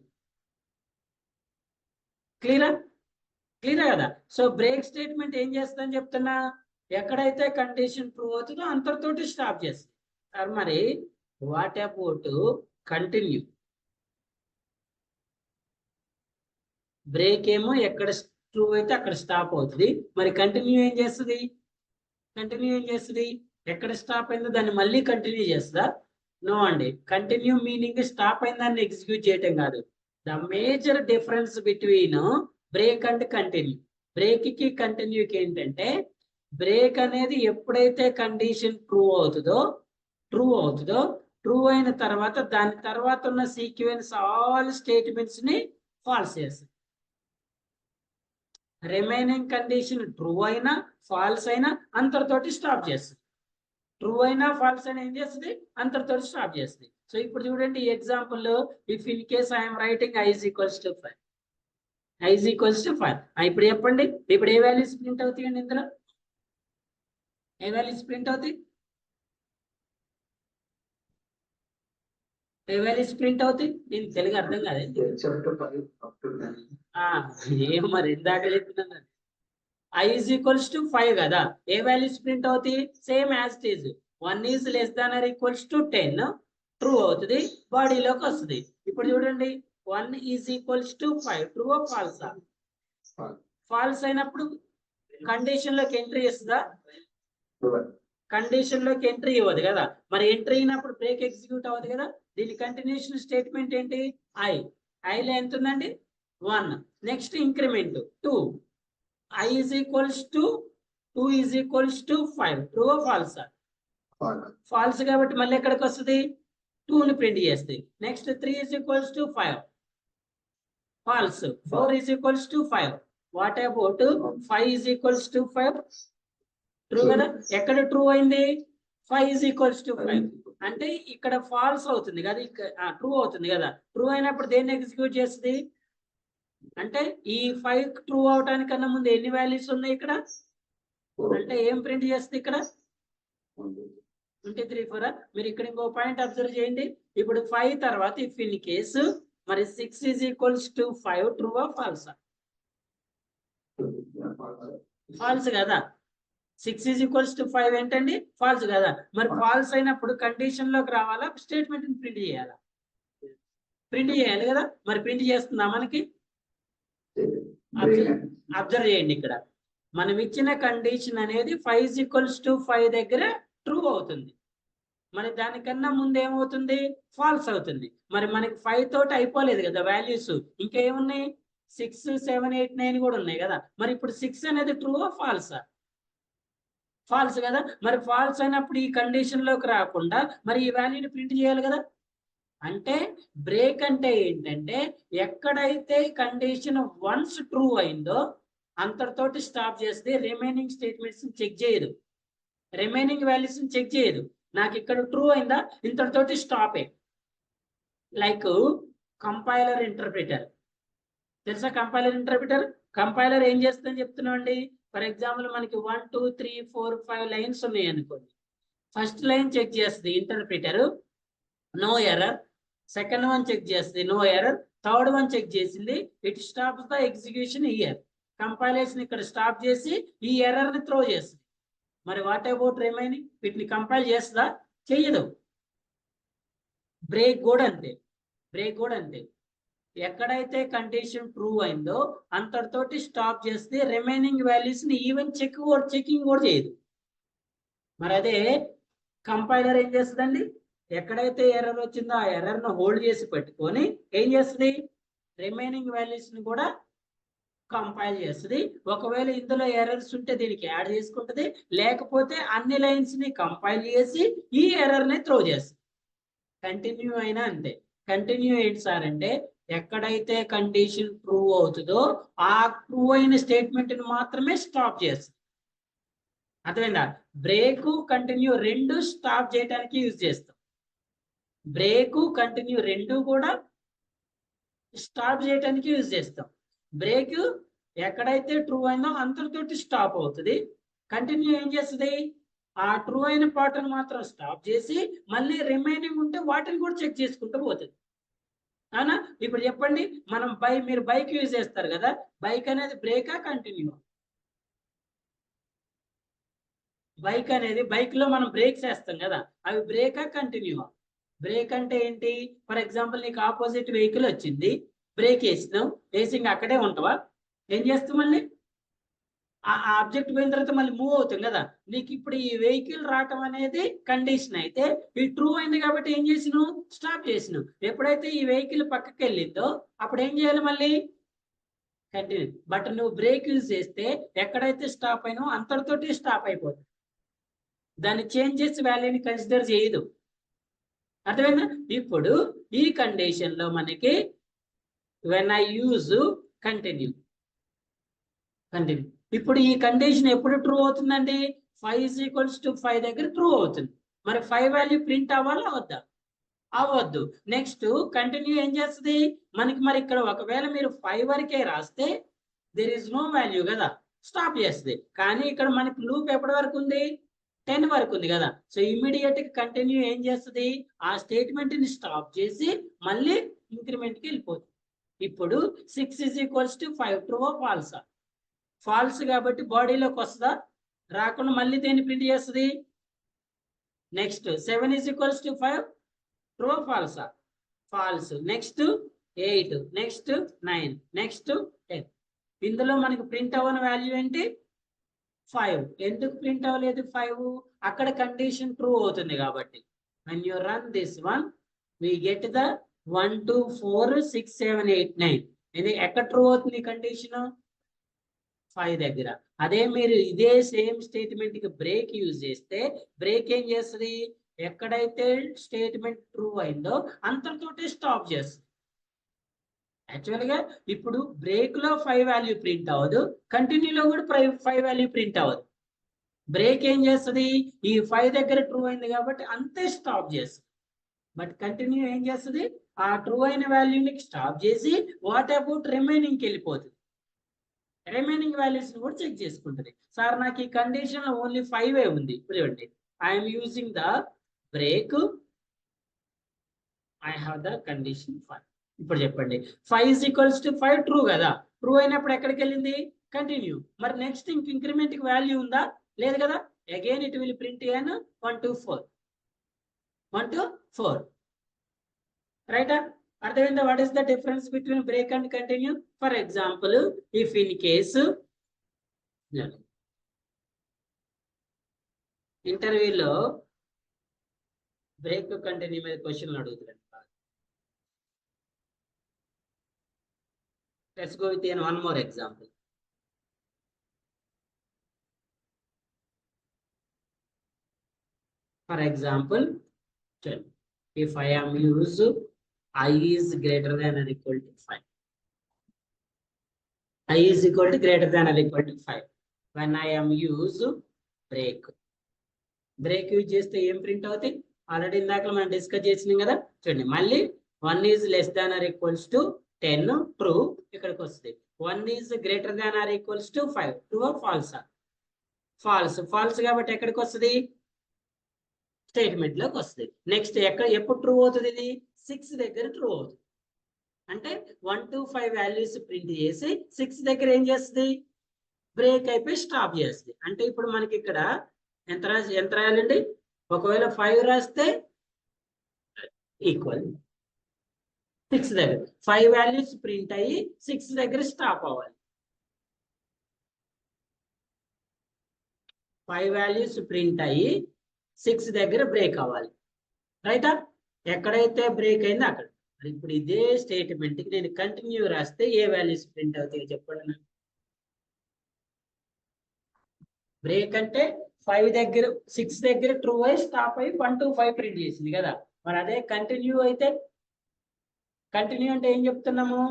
క్లియరా కదా. సో బ్రేక్ స్టేట్మెంట్ ఏం చేస్తుందని చెప్తున్నా? ఎక్కడైతే కండిషన్ ట్రూ అవుతుందో అంతటితోటి స్టాప్ చేస్తుంది. సార్ మరి వాట్ అబౌట్ కంటిన్యూ? బ్రేక్ ఏమో ఎక్కడ ట్రూ అయితే అక్కడ స్టాప్ అవుతుంది. మరి కంటిన్యూ ఏం చేస్తుంది? ఎక్కడ స్టాప్ అయిందో దాన్ని మళ్ళీ కంటిన్యూ చేస్తుందా? నో అండి. కంటిన్యూ మీనింగ్ స్టాప్ అయిన దాన్ని ఎగ్జిక్యూట్ చేయటం కాదు. The major difference between break and continue. Break కి కంటిన్యూకి ఏంటంటే బ్రేక్ అనేది ఎప్పుడైతే కండిషన్ ట్రూ అవుతుందో ట్రూ అయిన తర్వాత దాని తర్వాత ఉన్న సీక్వెన్స్ ఆల్ స్టేట్మెంట్స్ ని ఫాల్స్ చేస్తుంది. రిమైనింగ్ కండిషన్ ట్రూ అయినా ఫాల్స్ అయినా అంతటితోటి స్టాప్ చేస్తుంది. ట్రూ అయినా ఫాల్స్ అయినా ఏం చేస్తుంది? అంతటితో స్టాప్ చేస్తుంది. సో ఇప్పుడు చూడండి ఈ ఎగ్జాంపుల్ లో if in case I'm writing I is equals to 5. ఇప్పుడు చెప్పండి ఇప్పుడు ఏ వాల్యూస్ ప్రింట్ అవుతాయండి? ఇందులో ఏ వాల్యూస్ ప్రింట్ అవుతాయి? నేను తెలుగు అర్థం కాదు. ఏం మరి ఇందాక చెప్తున్నాను. I is equals to 5 కదా. ఏ వాల్యూస్ ప్రింట్ అవుతాయి? Same as it is. 1 is less than or equals to 10 true అవుతుంది, బాడీలోకి వస్తుంది. ఇప్పుడు చూడండి 1 ఈజ్ ఈక్వల్స్ టు 5. ట్రూ ఫాల్సా? ఫాల్స్ అయినప్పుడు కండిషన్ లోకి ఎంట్రీ ఇస్తుందా? కండిషన్ లోకి ఎంట్రీ ఇవ్వదు కదా. మరి ఎంట్రీ అయినప్పుడు బ్రేక్ ఎగ్జిక్యూట్ అవ్వదు కదా. దీని కంటిన్యూషన్ స్టేట్మెంట్ ఏంటి? ఐలో ఎంత ఉందండి? 1. Next increment 2. I is equals to 2 is equals to 5. True or false? False కాబట్టి మళ్ళీ ఎక్కడికి వస్తుంది 2 ని ప్రింట్ చేస్తాయి. Next 3 is equals to 5. False. 4 is equals to 5. What about 5 is equals to 5? True కదా? ఎక్కడ ట్రూ అయింది 5 is equals to 5. అంటే ఇక్కడ ఫాల్స్ అవుతుంది కదా, ట్రూ అవుతుంది కదా. ట్రూ అయినప్పుడు దేన్ని ఎగ్జిక్యూట్ చేస్తుంది అంటే ఈ 5 ట్రూ అవటానికన్నా ముందు ఎన్ని వాల్యూస్ ఉన్నాయి ఇక్కడ అంటే ఏం ప్రింట్ చేస్తుంది ఇక్కడ 3 4. మీరు ఇక్కడ ఇంకో పాయింట్ అబ్జర్వ్ చేయండి. ఇప్పుడు 5 తర్వాత ఇఫ్ ఇన్ కేసు మరి 6 is equals to 5 ట్రూ ఆ ఫాల్సా? ఫాల్స్ కదా. 6 is equals to 5 ఏంటండి ఫాల్స్ కదా. మరి ఫాల్స్ అయినప్పుడు కండిషన్ లోకి రావాలా, స్టేట్మెంట్ ప్రింట్ చేయాలా? ప్రింట్ చేయాలి కదా. మరి ప్రింట్ చేస్తుందా మనకి? అబ్జర్వ్ చేయండి, ఇక్కడ మనం ఇచ్చిన కండిషన్ అనేది 5 is equals to 5 దగ్గర ట్రూ అవుతుంది. మరి దానికన్నా ముందు ఏమవుతుంది ఫాల్స్ అవుతుంది. మరి మనకి 5 తోటి అయిపోలేదు కదా వాల్యూస్, ఇంకా ఏమున్నాయి 6 7 8 9 కూడా ఉన్నాయి కదా. మరి ఇప్పుడు 6 అనేది ట్రూ ఆ ఫాల్సా? ఫాల్స్ కదా. మరి ఫాల్స్ అయినప్పుడు ఈ కండిషన్ లోకి రాకుండా మరి ఈ వాల్యూని ప్రింట్ చేయాలి కదా. అంటే బ్రేక్ అంటే ఏంటంటే ఎక్కడైతే కండిషన్ వన్స్ ట్రూ అయిందో అంతటితోటి స్టాప్ చేస్తే రిమైనింగ్ స్టేట్మెంట్స్ చెక్ చేయదు, రిమైనింగ్ వాల్యూస్ చెక్ చేయదు. నాకు ఇక్కడ ట్రూ అయిందా ఇంతటితోటి స్టాపే. లైక్ కంపైలర్ ఇంటర్ప్రిటర్ తెలుసా? కంపైలర్ ఇంటర్ప్రిటర్, కంపైలర్ ఏం చేస్తుందని చెప్తున్నామండి. ఫర్ ఎగ్జాంపుల్ మనకి 1 2 3 4 5 లైన్స్ ఉన్నాయి అనుకోండి. ఫస్ట్ లైన్ చెక్ చేస్తుంది interpreter, no error. Second one check చేస్తుంది, no error. Third one check చేసింది, it stops the execution here. Compilation ఇక్కడ స్టాప్ చేసి ఈ ఎర్రర్ ని త్రో చేస్తుంది. మరి వాట్ అబౌట్ రిమైనింగ్? వీటిని కంపైల్ చేస్తుందా? చెయ్యదు. బ్రేక్ కూడా అంతే, బ్రేక్ కూడా అంతే. ఎక్కడైతే కండిషన్ ట్రూ అయిందో అంతటితోటి స్టాప్ చేస్తే రిమైనింగ్ వాల్యూస్ ని ఈవెన్ చెకింగ్ కూడా చేయదు. మరి అదే కంపైలర్ ఏం చేస్తుందండి, ఎక్కడైతే ఎర్రర్ వచ్చిందో ఆ ఎర్రర్ ను హోల్డ్ చేసి పెట్టుకొని ఏం చేస్తుంది రిమైనింగ్ వాల్యూస్ ని కూడా కంపైల్ చేస్తుంది. ఒకవేళ ఇందులో ఎర్రర్స్ ఉంటే దీనికి యాడ్ చేసుకుంటుంది, లేకపోతే అన్ని లైన్స్ ని కంపైల్ చేసి ఈ ఎర్రర్ ని త్రో చేస్తుంది. కంటిన్యూ అయినా అంతే. కంటిన్యూ ఏంటి సార్ అంటే ఎక్కడైతే కండిషన్ ట్రూ అవుతుందో ఆ ట్రూ అయిన స్టేట్మెంట్ ని మాత్రమే స్టాప్ చేస్తుంది. అర్థమైందా? బ్రేక్ కంటిన్యూ రెండు స్టాప్ చేయడానికి యూజ్ చేస్తాం. బ్రేక్ కంటిన్యూ రెండు కూడా స్టాప్ చేయడానికి యూజ్ చేస్తాం. బ్రేక్ ఎక్కడైతే ట్రూ అయిందో అంతటితోటి స్టాప్ అవుతుంది. కంటిన్యూ ఏం చేస్తుంది ఆ ట్రూ అయిన పార్ట్ని మాత్రం స్టాప్ చేసి మళ్ళీ రిమైనింగ్ ఉంటే వాటిని కూడా చెక్ చేసుకుంటూ పోతుంది. అవునా? ఇప్పుడు చెప్పండి, మనం మీరు బైక్ యూజ్ చేస్తారు కదా, బైక్ అనేది బ్రేకా కంటిన్యూ? బైక్ అనేది బైక్ లో మనం బ్రేక్స్ వేస్తాం కదా, అవి బ్రేకా కంటిన్యూ? బ్రేక్ అంటే ఏంటి? ఫర్ ఎగ్జాంపుల్ నీకు ఆపోజిట్ వెహికల్ వచ్చింది, బ్రేక్ వేసినావు, వేసి ఇంకా అక్కడే ఉంటావా? ఏం చేస్తావు మళ్ళీ ఆ ఆబ్జెక్ట్ పోయిన తర్వాత మళ్ళీ మూవ్ అవుతాం కదా. నీకు ఇప్పుడు ఈ వెహికల్ రావటం అనేది కండిషన్ అయితే ఈ ట్రూ అయింది కాబట్టి ఏం చేసినావు స్టాప్ చేసినావు. ఎప్పుడైతే ఈ వెహికల్ పక్కకి వెళ్ళిందో అప్పుడు ఏం చేయాలి మళ్ళీ కంటిన్యూ. బట్ నువ్వు బ్రేక్ యూజ్ చేస్తే ఎక్కడైతే స్టాప్ అయినావు అంతటితోటి స్టాప్ అయిపోతుంది, దాన్ని చేంజ్ చేసి వాల్యూని కన్సిడర్ చేయదు. అర్థమైందా? ఇప్పుడు ఈ కండిషన్ లో మనకి వెన్ ఐ యూజ్ కంటిన్యూ, ఇప్పుడు ఈ కండిషన్ ఎప్పుడు ట్రూ అవుతుందండి 5 = 5 దగ్గర ట్రూ అవుతుంది. మరి 5 వాల్యూ ప్రింట్ అవ్వాలా వద్దా? అవ్వద్దు. నెక్స్ట్ కంటిన్యూ ఏం చేస్తుంది మనకి, మరి ఇక్కడ ఒకవేళ మీరు 5 వరకే రాస్తే దేర్ ఇస్ నో వాల్యూ కదా, స్టాప్ చేస్తుంది. కానీ ఇక్కడ మనకి లూప్ ఎప్పటి వరకు ఉంది 10 వరకు ఉంది కదా. సో ఇమీడియట్ గా కంటిన్యూ ఏం చేస్తుంది ఆ స్టేట్మెంట్ ని స్టాప్ చేసి మళ్ళీ ఇంక్రిమెంట్ కి వెళ్ళిపోతుంది. ఇప్పుడు 6 = 5 ట్రూ ఫాల్సా? ఫాల్స్ కాబట్టి బాడీలోకి వస్తుందా? రాకుండా మళ్ళీ దేన్ని ప్రింట్ చేస్తుంది? నెక్స్ట్ 7 = 5 ట్రూ ఫాల్సా? ఫాల్స్. Next 8, next 9, next 10. ఇందులో మనకి ప్రింట్ అవ్వని వాల్యూ ఏంటి 5. ఎందుకు ప్రింట్ అవ్వలేదు 5? అక్కడ కండిషన్ ట్రూ అవుతుంది కాబట్టి. when you run this one we get the 1 2 4 6 7 8 9. ఇది ఎక్కడ ట్రూ అవుతుంది కండిషన్ 5 దగ్గర. అదే మీరు ఇదే సేమ్ స్టేట్మెంట్ కి బ్రేక్ యూజ్ చేస్తే బ్రేక్ ఏం చేస్తుంది, ఎక్కడైతే స్టేట్మెంట్ ట్రూ అయిందో అంతటితోటి స్టాప్ చేస్తుంది. యాక్చువల్ గా ఇప్పుడు బ్రేక్ లో 5 వాల్యూ ప్రింట్ అవ్వదు, కంటిన్యూలో కూడా 5 వాల్యూ ప్రింట్ అవ్వదు. బ్రేక్ ఏం చేస్తుంది, ఈ 5 దగ్గర ట్రూ అయింది కాబట్టి అంతే స్టాప్ చేస్తుంది. బట్ కంటిన్యూ ఏం చేస్తుంది, ఆ ట్రూ అయిన వాల్యూని స్టాప్ చేసి వాట్ అబౌట్ రిమైనింగ్కి వెళ్ళిపోతుంది. రిమైనింగ్ వాల్యూస్ కూడా చెక్ చేసుకుంటుంది. సార్ నాకు ఈ కండిషన్ లో ఓన్లీ 5 ఉంది. ఇప్పుడు చూడండి, I'm using the break, I have the condition 5. ఇప్పుడు చెప్పండి, 5 = 5 ట్రూ కదా. ట్రూ అయినప్పుడు ఎక్కడికి వెళ్ళింది, కంటిన్యూ. మరి నెక్స్ట్ ఇంక్రిమెంట్ కి వాల్యూ ఉందా, లేదు కదా. Again it will print n 1 to 4 1 to 4, రైటా. అర్థమైందా? What is the difference between break and continue? For example, if in case ఇంటర్వ్యూలో బ్రేక్ కంటిన్యూ మీద క్వశ్చన్లు అడుగుతారు. Let's go with one more example. For example, if I am use I is greater than or equal to 5. I is equal to greater than or equal to 5. When I am use break. Break use చేస్తే ఏం print అవుతాయి, already ఇందాక మనం discuss చేసినాం కదా. చూడండి, మళ్ళీ 1 is less than or equals to 10 true ఇక్కడికి వస్తుంది. 1 is greater than or equals to 5 true or false? False. False కాబట్టి ఎక్కడికి వస్తుంది, స్టేట్మెంట్ లోకి వస్తుంది. నెక్స్ట్ ఎప్పుడు ట్రూ అవుతుంది, ఇది 6 దగ్గర ట్రూ అవుతుంది. అంటే 1 to 5 వాల్యూస్ ప్రింట్ చేసి 6 దగ్గర ఏం చేస్తుంది, బ్రేక్ అయిపోయి స్టాప్ చేస్తుంది. అంటే ఇప్పుడు మనకి ఇక్కడ ఎంత రాయాలండి, ఒకవేళ 5 రాస్తే ఈక్వల్ 6 దగ్గర 5 వాల్యూస్ ప్రింట్ అయ్యి 6 దగ్గర స్టాప్ అవ్వాలి. 5 వాల్యూస్ ప్రింట్ అయ్యి 6 దగ్గర బ్రేక్ అవ్వాలి, రైటా. ఎక్కడైతే బ్రేక్ అయిందో అక్కడ. ఇప్పుడు ఇదే స్టేట్మెంట్ కి నేను కంటిన్యూ రాస్తే ఏ వాల్యూస్ ప్రింట్ అవుతాయో చెప్పండి. బ్రేక్ అంటే 5 దగ్గర 6 దగ్గర ట్రూ అయి స్టాప్ అయ్యి 1 to 5 ప్రింట్ చేసింది కదా. మరి అదే కంటిన్యూ అయితే, కంటిన్యూ అంటే ఏం చెప్తున్నాము,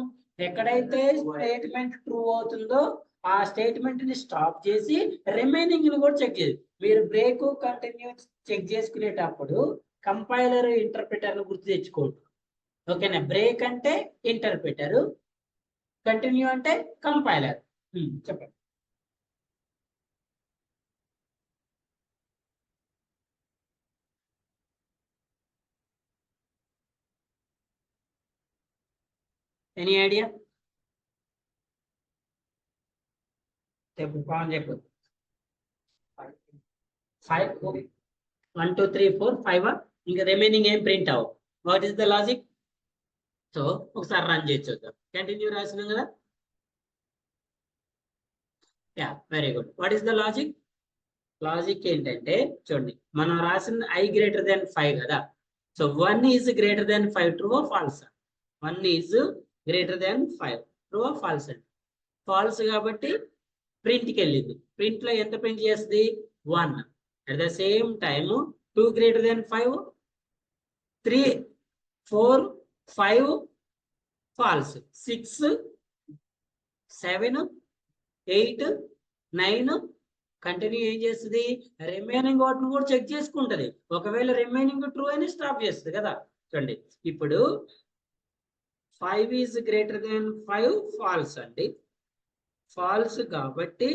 ఎక్కడైతే స్టేట్మెంట్ ట్రూ అవుతుందో ఆ స్టేట్మెంట్ ని స్టాప్ చేసి రిమైనింగ్ ని కూడా చెక్ చేయాలి. మీరు బ్రేక్ కంటిన్యూ చెక్ చేసుకునేటప్పుడు కంపైలర్ ఇంటర్ప్రిటర్ ను గుర్తు తెచ్చుకోండి, ఓకేనా. బ్రేక్ అంటే ఇంటర్ప్రిటర్, కంటిన్యూ అంటే కంపైలర్. చెప్పండి. Any idea? చెప్పు, పవన్ చెప్పు. 5 1 2 3 4 5 ఇంకా రిమైనింగ్ ఏం ప్రింట్ అవ్వ. What is the logic? So ఒకసారి రన్ చేసి చూద్దాం. కంటిన్యూ రాసినాం కదా. Yeah, very good. What is the logic? Logic ఏంటంటే చూడండి, మనం రాసిన I greater than 5 కదా. So 1 is greater than 5 true or false? 1 is greater than 5 true or false అండి. ఫాల్స్ కాబట్టి ప్రింట్కి వెళ్ళింది. ప్రింట్ లో ఎంత ప్రింట్ చేస్తుంది, 1. At the same time 2 greater than 5 3 4 5 falls, 6 7 8 9 continue ఏం చేస్తుంది, రిమైనింగ్ వాటిని కూడా చెక్ చేసుకుంటది. ఒకవేళ రిమైనింగ్ ట్రూ అని స్టాప్ చేస్తుంది కదా. చూడండి, ఇప్పుడు 5 is greater than 5 ఫాల్స్ అండి. ఫాల్స్ కాబట్టి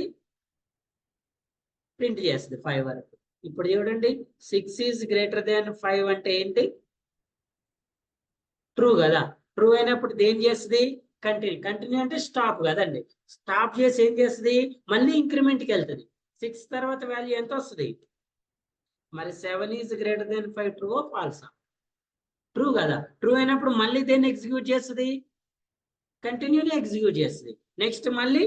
ప్రింట్ చేస్తుంది 5 వరకు. ఇప్పుడు చూడండి, 6 is greater than 5 అంటే ఏంటి, ట్రూ కదా. ట్రూ అయినప్పుడు ఏం చేస్తుంది, కంటిన్యూ. కంటిన్యూ అంటే స్టాప్ కదండి. స్టాప్ చేసి ఏం చేస్తుంది, మళ్ళీ ఇంక్రిమెంట్కి వెళ్తుంది. 6 తర్వాత వాల్యూ ఎంత వస్తుంది, మరి 7 is greater than 5 ట్రూ ఫాల్సా? ట్రూ కదా. ట్రూ అయినప్పుడు మళ్ళీ దేన్ని ఎగ్జిక్యూట్ చేస్తుంది, కంటిన్యూని ఎగ్జిక్యూట్ చేస్తుంది. నెక్స్ట్ మళ్ళీ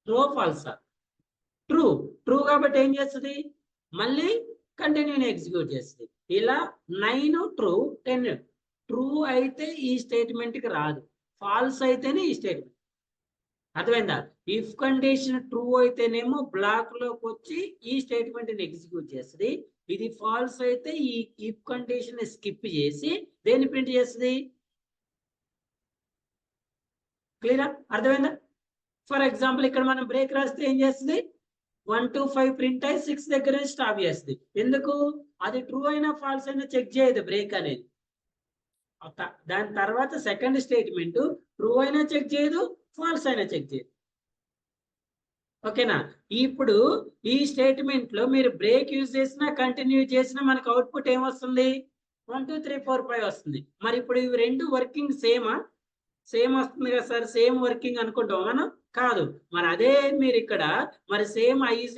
ట్రూ ఫాల్సా? ట్రూ. ట్రూ కాబట్టి ఏం చేస్తుంది, మళ్ళీ కంటిన్యూని ఎగ్జిక్యూట్ చేస్తుంది. ఇలా 9 ట్రూ 10 ట్రూ అయితే ఈ స్టేట్మెంట్ కి రాదు, ఫాల్స్ అయితేనే ఈ స్టేట్మెంట్. అర్థమైందా? ఇఫ్ కండిషన్ ట్రూ అయితేనేమో బ్లాక్ లోకి వచ్చి ఈ స్టేట్మెంట్ ని ఎగ్జిక్యూట్ చేస్తుంది. ఇది ఫాల్స్ అయితే ఈ ఇఫ్ కండిషన్ స్కిప్ చేసి దేన్ని ప్రింట్ చేస్తుంది. క్లియరా? అర్థమైందా? ఫర్ ఎగ్జాంపుల్ ఇక్కడ మనం బ్రేక్ రాస్తే ఏం చేస్తుంది, 1 to 5 ప్రింట్ అయ్యి 6 దగ్గర స్టాప్ చేస్తుంది. ఎందుకు? అది ట్రూ అయినా ఫాల్స్ అయినా చెక్ చేయదు బ్రేక్ అనేది. దాని తర్వాత సెకండ్ స్టేట్మెంట్ ట్రూ అయినా చెక్ చేయదు, ఫాల్స్ అయినా చెక్ చేయదు. ఓకేనా? ఇప్పుడు ఈ స్టేట్మెంట్ లో మీరు బ్రేక్ యూజ్ చేసినా కంటిన్యూ చేసినా మనకు అవుట్పుట్ ఏమొస్తుంది, 1 2 3 4 5 వస్తుంది. మరి ఇప్పుడు ఇవి రెండు వర్కింగ్ సేమా? సేమ్ వస్తుంది కదా సార్, సేమ్ వర్కింగ్ అనుకుంటాం మనం. కాదు. మరి అదే మీరు ఇక్కడ మరి సేమ్ I =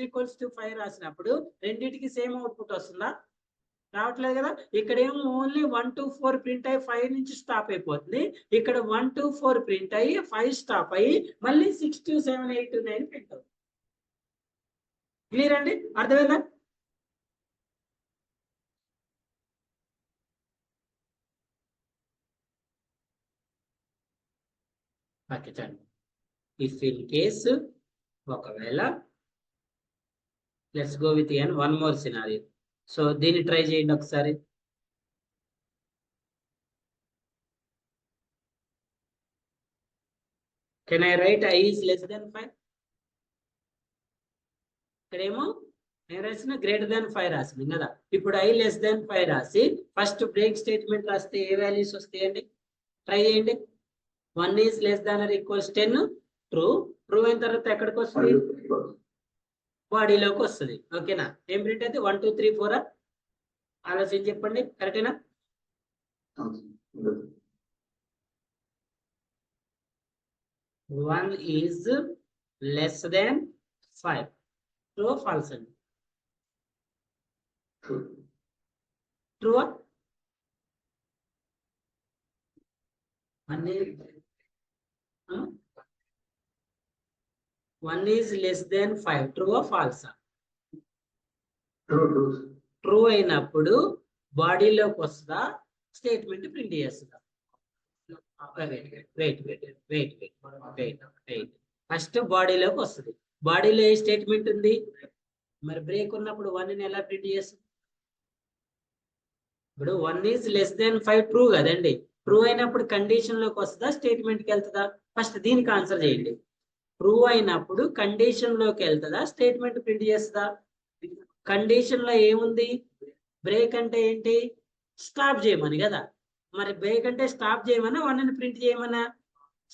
5 రాసినప్పుడు రెండింటికి సేమ్ అవుట్పుట్ వస్తుందా? రావట్లేదు కదా. ఇక్కడ ఏమో ఓన్లీ 1 to 4 ప్రింట్ అయ్యి 5 నుంచి స్టాప్ అయిపోతుంది. ఇక్కడ 1 to 4 ప్రింట్ అయ్యి 5 స్టాప్ అయ్యి మళ్ళీ 6 to 7 8 to 9 ప్రింట్ అవుతుంది. క్లియర్ అండి? అర్థమైందా? ఓకే చండి. ఇఫ్ ఇన్ కేస్ ఒకవేళ let's go with one more scenario. So దీన్ని ట్రై చేయండి ఒకసారి. Can I write I is less than 5? ఇక్కడేమో నేను రాసిన గ్రేటర్ దాన్ 5 రాసింది కదా. ఇప్పుడు I less than 5 రాసి ఫస్ట్ బ్రేక్ స్టేట్మెంట్ రాస్తే ఏ వాల్యూస్ వస్తాయండి? ట్రై చేయండి. 1 is less than or equals 10 true. True అయిన తర్వాత ఎక్కడికి వస్తుంది? బాడీలోకి వస్తుంది. ఓకేనా? ఏం ప్రింట్ అయితే 1 2 3 4 ఆలోచించి చెప్పండి. కరెక్టేనా? 1 is less than 5. True false అండి? True. 1 is less than 5. True ఫాల్సా? ట్రూ అయినప్పుడు బాడీలోకి వస్తుందా, స్టేట్మెంట్ ప్రింట్ చేస్తుందా? ఫస్ట్ బాడీలోకి వస్తుంది. బాడీలో ఏ స్టేట్మెంట్ ఉంది? మరి బ్రేక్ ఉన్నప్పుడు 1 ని ఎలా ప్రింట్ చేస్తుంది? ఇప్పుడు 1 is less than 5 ట్రూ కదండి. ట్రూ అయినప్పుడు కండిషన్ లోకి వస్తుందా, స్టేట్మెంట్ కి వెళ్తుందా? ఫస్ట్ దీనికి ఆన్సర్ చేయండి. ట్రూ అయినప్పుడు కండిషన్ లోకి వెళ్తుందా, స్టేట్మెంట్ ప్రింట్ చేస్తుందా? కండిషన్ లో ఏముంది? బ్రేక్ అంటే ఏంటి? స్టాప్ చేయమని కదా. మరి బ్రేక్ అంటే స్టాప్ చేయమన్నా 1 ని ప్రింట్ చేయమన్నా?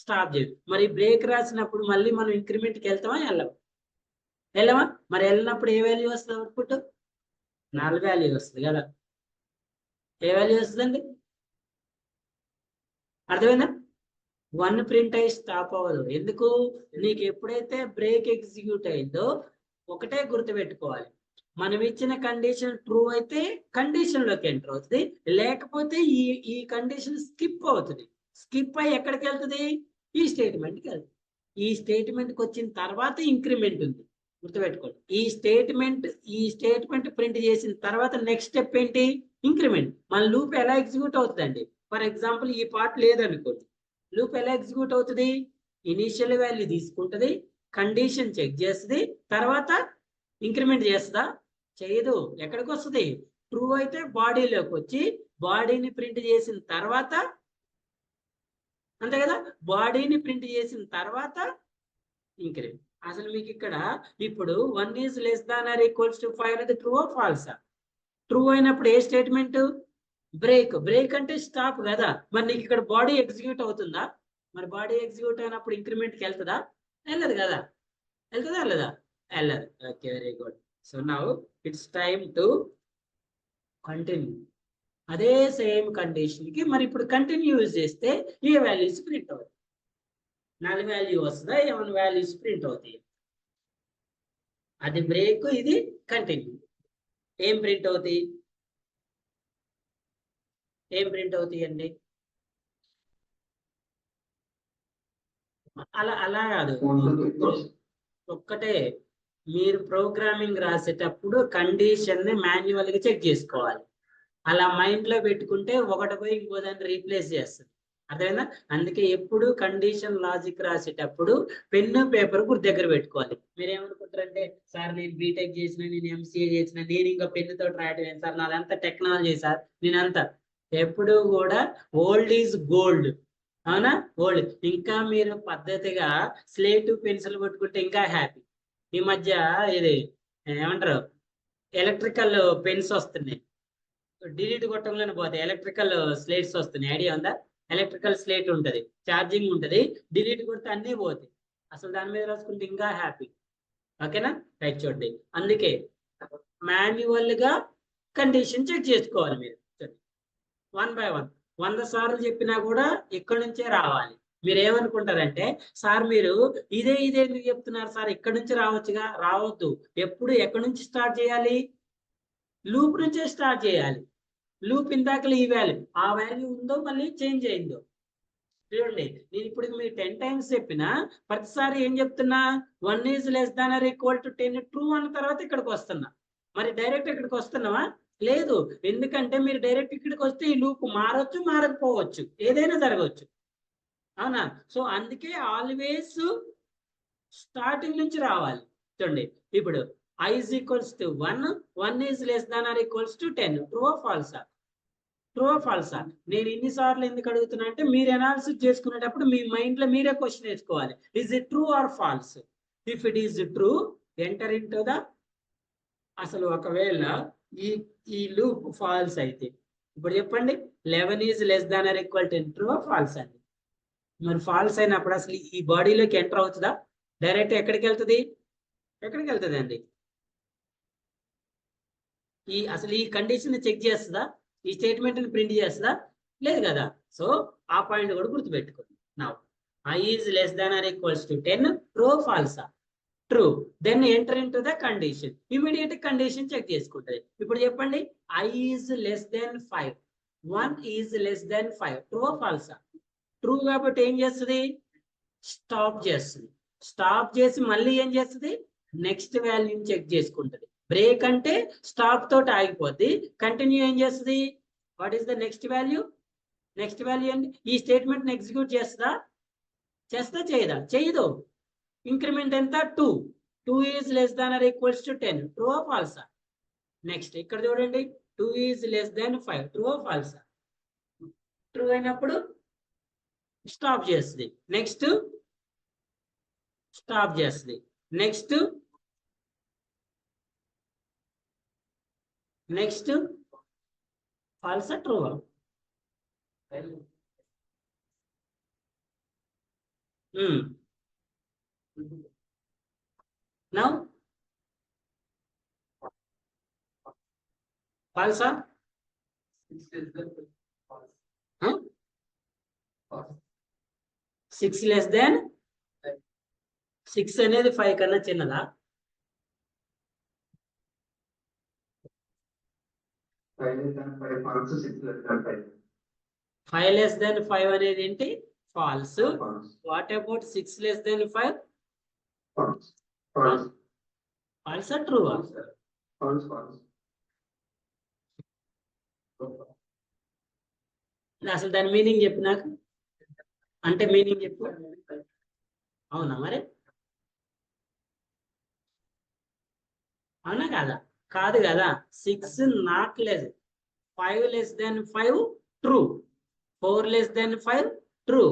స్టాప్ చేయదు. మరి బ్రేక్ రాసినప్పుడు మళ్ళీ మనం ఇంక్రిమెంట్ కి వెళ్తామా వెళ్ళమా? వెళ్ళమా? మరి వెళ్ళినప్పుడు ఏ వాల్యూ వస్తుంది అవుట్పుట్? నల్ వాల్యూ వస్తుంది కదా. ఏ వాల్యూ వస్తుందండి? అర్థమైందా? 1 ప్రింట్ అయ్యి స్టాప్ అవ్వదు. ఎందుకు? నీకు ఎప్పుడైతే బ్రేక్ ఎగ్జిక్యూట్ అయిందో ఒకటే గుర్తుపెట్టుకోవాలి, మనం ఇచ్చిన కండిషన్ ట్రూ అయితే కండిషన్ లోకి ఎంటర్ అవుతుంది, లేకపోతే ఈ కండిషన్ స్కిప్ అవుతుంది. స్కిప్ అయ్యి ఎక్కడికి వెళ్తుంది? ఈ స్టేట్మెంట్కి వెళ్తుంది. ఈ స్టేట్మెంట్కి వచ్చిన తర్వాత ఇంక్రిమెంట్ ఉంది, గుర్తుపెట్టుకోండి. ఈ స్టేట్మెంట్ ప్రింట్ చేసిన తర్వాత నెక్స్ట్ స్టెప్ ఏంటి? ఇంక్రిమెంట్. మన లూప్ ఎలా ఎగ్జిక్యూట్ అవుతుందండి? ఫర్ ఎగ్జాంపుల్ ఈ పార్ట్ లేదనుకోండి, లూప్ ఎలా ఎగ్జిక్యూట్ అవుతుంది? ఇనీషియల్ వాల్యూ తీసుకుంటుంది, కండిషన్ చెక్ చేస్తుంది, తర్వాత ఇంక్రిమెంట్ చేస్తుందా? చేయదు. ఎక్కడికి వస్తుంది? ట్రూ అయితే బాడీలోకి వచ్చి బాడీని ప్రింట్ చేసిన తర్వాత, అంతే కదా, బాడీని ప్రింట్ చేసిన తర్వాత ఇంక్రిమెంట్. అసలు మీకు ఇక్కడ ఇప్పుడు 1 is less than or equals to 5 అనేది ట్రూ ఫాల్సా? ట్రూ అయినప్పుడు ఏ స్టేట్మెంట్? బ్రేక్. బ్రేక్ అంటే స్టాప్ కదా. మరి నీకు ఇక్కడ బాడీ ఎగ్జిక్యూట్ అవుతుందా? మరి బాడీ ఎగ్జిక్యూట్ అయినప్పుడు ఇంక్రిమెంట్కి వెళ్తుందా? వెళ్ళదు కదా. వెళ్తుందా వెళ్ళదా? వెళ్ళదు. Okay, very good. So now it's time to continue. అదే సేమ్ కండిషన్ కి మరి ఇప్పుడు కంటిన్యూ యూజ్ చేస్తే ఏ వాల్యూస్ ప్రింట్ అవుతాయి? నల్ వాల్యూ వస్తుందా, ఏమైనా వాల్యూస్ ప్రింట్ అవుతాయి? అది బ్రేక్, ఇది కంటిన్యూ. ఏం ప్రింట్ అవుతాయి? ఏం ప్రింట్ అవుతాయి అండి? అలా కాదు, ఒక్కటే. మీరు ప్రోగ్రామింగ్ రాసేటప్పుడు కండిషన్ ని మాన్యువల్ గా చెక్ చేసుకోవాలి. అలా మైండ్ లో పెట్టుకుంటే ఒకటి పోయి ఇంకో దాన్ని రీప్లేస్ చేస్తుంది. అర్థమైందా? అందుకే ఎప్పుడు కండిషన్ లాజిక్ రాసేటప్పుడు పెన్ను పేపర్ కూడా దగ్గర పెట్టుకోవాలి. మీరు ఏమనుకుంటారంటే సార్ నేను బీటెక్ చేసిన, నేను ఎంసీఏ చేసిన, నేను ఇంకా పెన్నుతో రాయటం సార్, నాదంతా టెక్నాలజీ సార్, నేనంతా. ఎప్పుడు కూడా ఓల్డ్ ఈజ్ గోల్డ్. అవునా? ఓల్డ్. ఇంకా మీరు పద్ధతిగా స్లేట్ పెన్సిల్ పట్టుకుంటే ఇంకా హ్యాపీ. ఈ మధ్య ఇది ఏమంటారు, ఎలక్ట్రికల్ పెన్స్ వస్తున్నాయి, డిలీట్ కొట్టంలోనే పోతాయి. ఎలక్ట్రికల్ స్లేట్స్ వస్తున్నాయి, ఐడియా ఉందా? ఎలక్ట్రికల్ స్లేట్ ఉంటది, ఛార్జింగ్ ఉంటది, డిలీట్ కొడితే అన్నీ పోతాయి. అసలు దాని మీద రాసుకుంటే ఇంకా హ్యాపీ. ఓకేనా? రైట్, చూడండి. అందుకే మాన్యువల్ గా కండిషన్ చెక్ చేసుకోవాలి మీరు. 1 by 1 100 సార్లు చెప్పినా కూడా ఇక్కడి నుంచే రావాలి. మీరు ఏమనుకుంటారంటే సార్ మీరు ఇదే ఎందుకు చెప్తున్నారు సార్, ఇక్కడ నుంచి రావచ్చుగా. రావద్దు. ఎప్పుడు ఎక్కడి నుంచి స్టార్ట్ చేయాలి? లూప్ నుంచే స్టార్ట్ చేయాలి. లూప్ ఇందాకలు ఈ వాల్యూ, ఆ వాల్యూ ఉందో మళ్ళీ చేంజ్ అయిందో. చూడండి, నేను ఇప్పుడు మీరు 10 times చెప్పినా ప్రతిసారి ఏం చెప్తున్నా, 1 is less than or equal to 10 true అన్న తర్వాత ఇక్కడికి వస్తున్నా. మరి డైరెక్ట్ ఇక్కడికి వస్తున్నావా? లేదు. ఎందుకంటే మీరు డైరెక్ట్ ఇక్కడికి వస్తే ఈ లూప్ మారొచ్చు, మారకపోవచ్చు, ఏదైనా జరగవచ్చు. అవునా? సో అందుకే ఆల్వేస్ స్టార్టింగ్ నుంచి రావాలి. చూడండి, ఇప్పుడు I is equals to 1, 1 is less than or equals to 10. True or ఫాల్సా? ట్రూ ఆర్ ఫాల్సా? నేను ఇన్నిసార్లు ఎందుకు అడుగుతున్నా అంటే మీరు అనాలిసిస్ చేసుకునేటప్పుడు మీ మైండ్ లో మీరే క్వశ్చన్ వేసుకోవాలి. Is it true or false? If it is true, enter into the. అసలు ఒకవేళ ఈ లూప్ ఫాల్స్ అయితే ఇప్పుడు చెప్పండి, 11 is less than or equal 10. True or false అండి? మరి ఫాల్స్ అయినప్పుడు అసలు ఈ బాడీలోకి ఎంటర్ అవుతుందా? డైరెక్ట్ ఎక్కడికి వెళ్తుంది? ఎక్కడికి వెళ్తుంది అండి? అసలు ఈ కండిషన్ చెక్ చేస్తుందా? ఈ స్టేట్మెంట్ ని ప్రింట్ చేస్తుందా? లేదు కదా. సో ఆ పాయింట్ కూడా గుర్తుపెట్టుకోండి. Now I is less than or equals to 10. True ఫాల్సా? True. Then enter into the condition. Immediate condition check చేసుకుంటుంది. ఇప్పుడు చెప్పండి, I is less than 5, 1 is less than 5. True ఫాల్సా? ట్రూ. కాబట్టి ఏం చేస్తుంది? స్టాప్ చేస్తుంది. స్టాప్ చేసి మళ్ళీ ఏం చేస్తుంది? నెక్స్ట్ వాల్యూని చెక్ చేసుకుంటుంది. బ్రేక్ అంటే స్టాప్ తోటి ఆగిపోద్ది. కంటిన్యూ ఏం చేస్తుంది? What is the next value? Next value ఏంటి? ఈ స్టేట్మెంట్ ఎగ్జిక్యూట్ చేస్తుందా? చేస్తా చేయదా? చేయదు. ఇంక్రిమెంట్ ఎంత? 2. 2 is less than or equals to 10. True or ఫాల్సా? నెక్స్ట్ ఇక్కడ చూడండి, 2 is less than 5. True or ఫాల్సా? ట్రూ అయినప్పుడు స్టాప్ చేస్తుంది. నెక్స్ట్ స్టాప్ చేస్తుంది. నెక్స్ట్ ఫాల్సా? ట్రూ? నౌ ఫాల్సా? 6 లెస్ దాన్ 6 అనేది 5 కన్నా చిన్నదా? 5 లెస్ దాన్ 5 అనేది ఏంటి? False. What about 6 less than 5? ఫాల్సా? ట్రూ? అసలు దాని మీనింగ్ చెప్పు నాకు. అంటే మీనింగ్ చెప్పు. అవునా? మరి అవునా కాదా? కాదు కదా. 6 not less, 5 less than 5 true, 4 less than 5 true,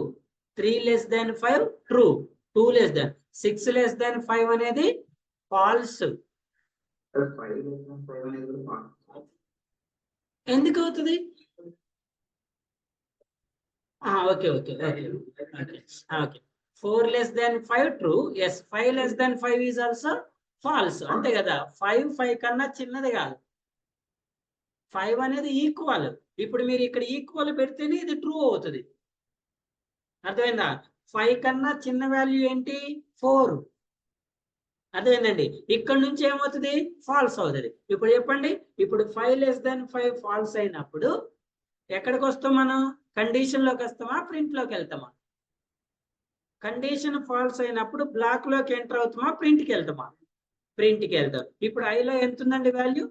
3 less than 5 true, 2 less than 6 less than 5 అనేది ఫాల్స్. ఎందుకు అవుతుంది? Okay okay okay okay okay. 4 less than 5 true. Yes, 5 less than 5 is also false. అంతే కదా. 5 కన్నా చిన్నది కాదు. 5 అనేది ఈక్వల్. ఇప్పుడు మీరు ఇక్కడ ఈక్వల్ పెడితేనే ఇది ట్రూ అవుతుంది. అర్థమైందా? 5 కన్నా చిన్న వాల్యూ ఏంటి? 4. అర్థమైందండి? ఇక్కడ నుంచి ఏమవుతుంది? ఫాల్స్ అవుతుంది. ఇప్పుడు చెప్పండి, ఇప్పుడు 5 లెస్ దాన్ 5 ఫాల్స్ అయినప్పుడు ఎక్కడికి వస్తాం మనం? కండిషన్ లోకి వస్తామా, ప్రింట్ లోకి వెళ్తామా? కండిషన్ ఫాల్స్ అయినప్పుడు బ్లాక్ లోకి ఎంటర్ అవుతామా, ప్రింట్ కి వెళ్తామా? ప్రింట్ కి వెళ్తాం. ఇప్పుడు ఐలో ఎంత ఉందండి value?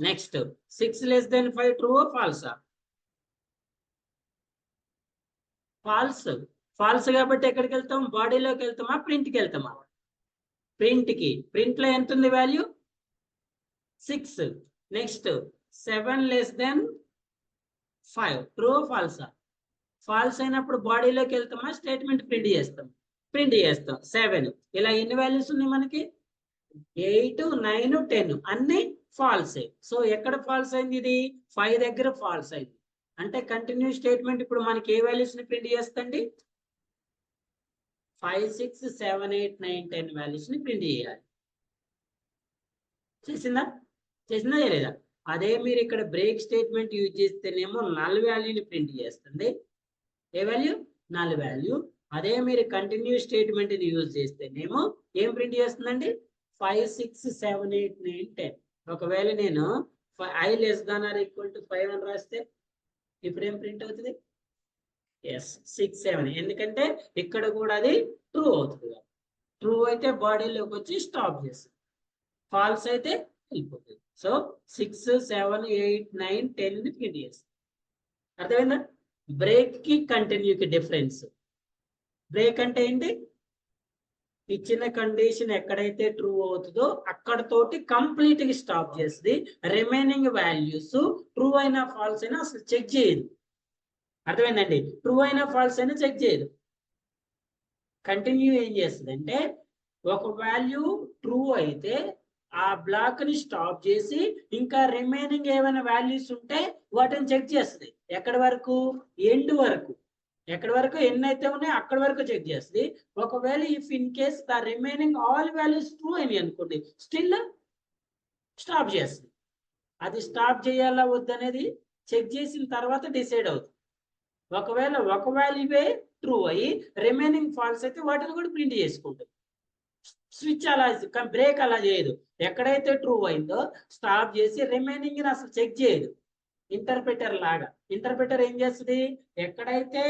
Next 6 less than 5 true ఫాల్సా? ఫాల్స్. ఫాల్స్ కాబట్టి ఎక్కడికి వెళ్తాం? బాడీలోకి వెళ్తామా ప్రింట్కి వెళ్తామా? ప్రింట్కి. ప్రింట్ లో ఎంత ఉంది value? 6. Next 7 less than 5 true ఫాల్సా? ఫాల్స్ అయినప్పుడు బాడీలోకి వెళ్తామా స్టేట్మెంట్ ప్రింట్ చేస్తాం? ప్రింట్ చేస్తాం. 7. ఇలా ఎన్ని వాల్యూస్ ఉన్నాయి మనకి? 8, 9, 10 అన్ని ఫాల్సే. సో ఎక్కడ ఫాల్స్ అయింది? ఇది 5 దగ్గర ఫాల్స్ అయింది. అంటే కంటిన్యూ స్టేట్మెంట్ ఇప్పుడు మనకి ఏ వాల్యూస్ ని ప్రింట్ చేస్తండి? 5, 6, 7, 8, 9, 10 వాల్యూస్ ని ప్రింట్ చేయాలి. చేసిందా? చేసిందా లేదా? అదే మీరు ఇక్కడ బ్రేక్ స్టేట్మెంట్ యూజ్ చేస్తేనేమో నల్ వాల్యూని ప్రింట్ చేస్తుంది. ఏ వాల్యూ? Null value. అదే మీరు కంటిన్యూ స్టేట్మెంట్ ని యూజ్ చేస్తేనేమో ఏం ప్రింట్ చేస్తుందండి? 5, 6, 7, 8, 9, 10. ఒకవేళ నేను I less than or equal to 5 అని రాస్తే ఇప్పుడు ఏం ప్రింట్ అవుతుంది? ఎస్ 6, 7. ఎందుకంటే ఇక్కడ కూడా అది ట్రూ అవుతుంది. ట్రూ అయితే బాడీలోకి వచ్చి స్టాప్ చేస్తుంది, ఫాల్స్ అయితే వెళ్ళిపోతుంది. సో 6, 7, 8, 9, 10 ని ప్రింట్ చేస్తుంది. అర్థమైందా? బ్రేక్ కి కంటిన్యూకి డిఫరెన్స్. బ్రేక్ అంటే ఏంటి? ఇచ్చిన కండిషన్ ఎక్కడైతే ట్రూ అవుతుందో అక్కడతోటి కంప్లీట్ గా స్టాప్ చేస్తుంది. రిమైనింగ్ వాల్యూస్ ట్రూ అయినా ఫాల్స్ అయినా అసలు చెక్ చేయదు. అర్థమైందండి? ట్రూ అయినా ఫాల్స్ అయినా చెక్ చేయదు. కంటిన్యూ ఏం చేస్తుంది అంటే ఒక వాల్యూ ట్రూ అయితే ఆ బ్లాక్ ని స్టాప్ చేసి ఇంకా రిమైనింగ్ ఏమైనా వాల్యూస్ ఉంటే వాటిని చెక్ చేస్తుంది. ఎక్కడి వరకు? ఎండ్ వరకు. ఎక్కడి వరకు ఎన్ని అయితే ఉన్నాయో అక్కడి వరకు చెక్ చేస్తుంది. ఒకవేళ if in case the remaining all values true అయినాయి అనుకోండి, స్టిల్ స్టాప్ చేస్తుంది. అది స్టాప్ చేయాలా వద్దనేది చెక్ చేసిన తర్వాత డిసైడ్ అవుతుంది. ఒకవేళ ఒక వాల్యూవే ట్రూ అయ్యి రిమైనింగ్ ఫాల్స్ అయితే వాటిని కూడా ప్రింట్ చేసుకుంటుంది. స్విచ్ అలా, బ్రేక్ అలా చేయదు. ఎక్కడైతే ట్రూ అయిందో స్టాప్ చేసి రిమైనింగ్ అసలు చెక్ చేయదు. ఇంటర్ప్రిటర్ లాగా. ఇంటర్ప్రిటర్ ఏం చేస్తుంది? ఎక్కడైతే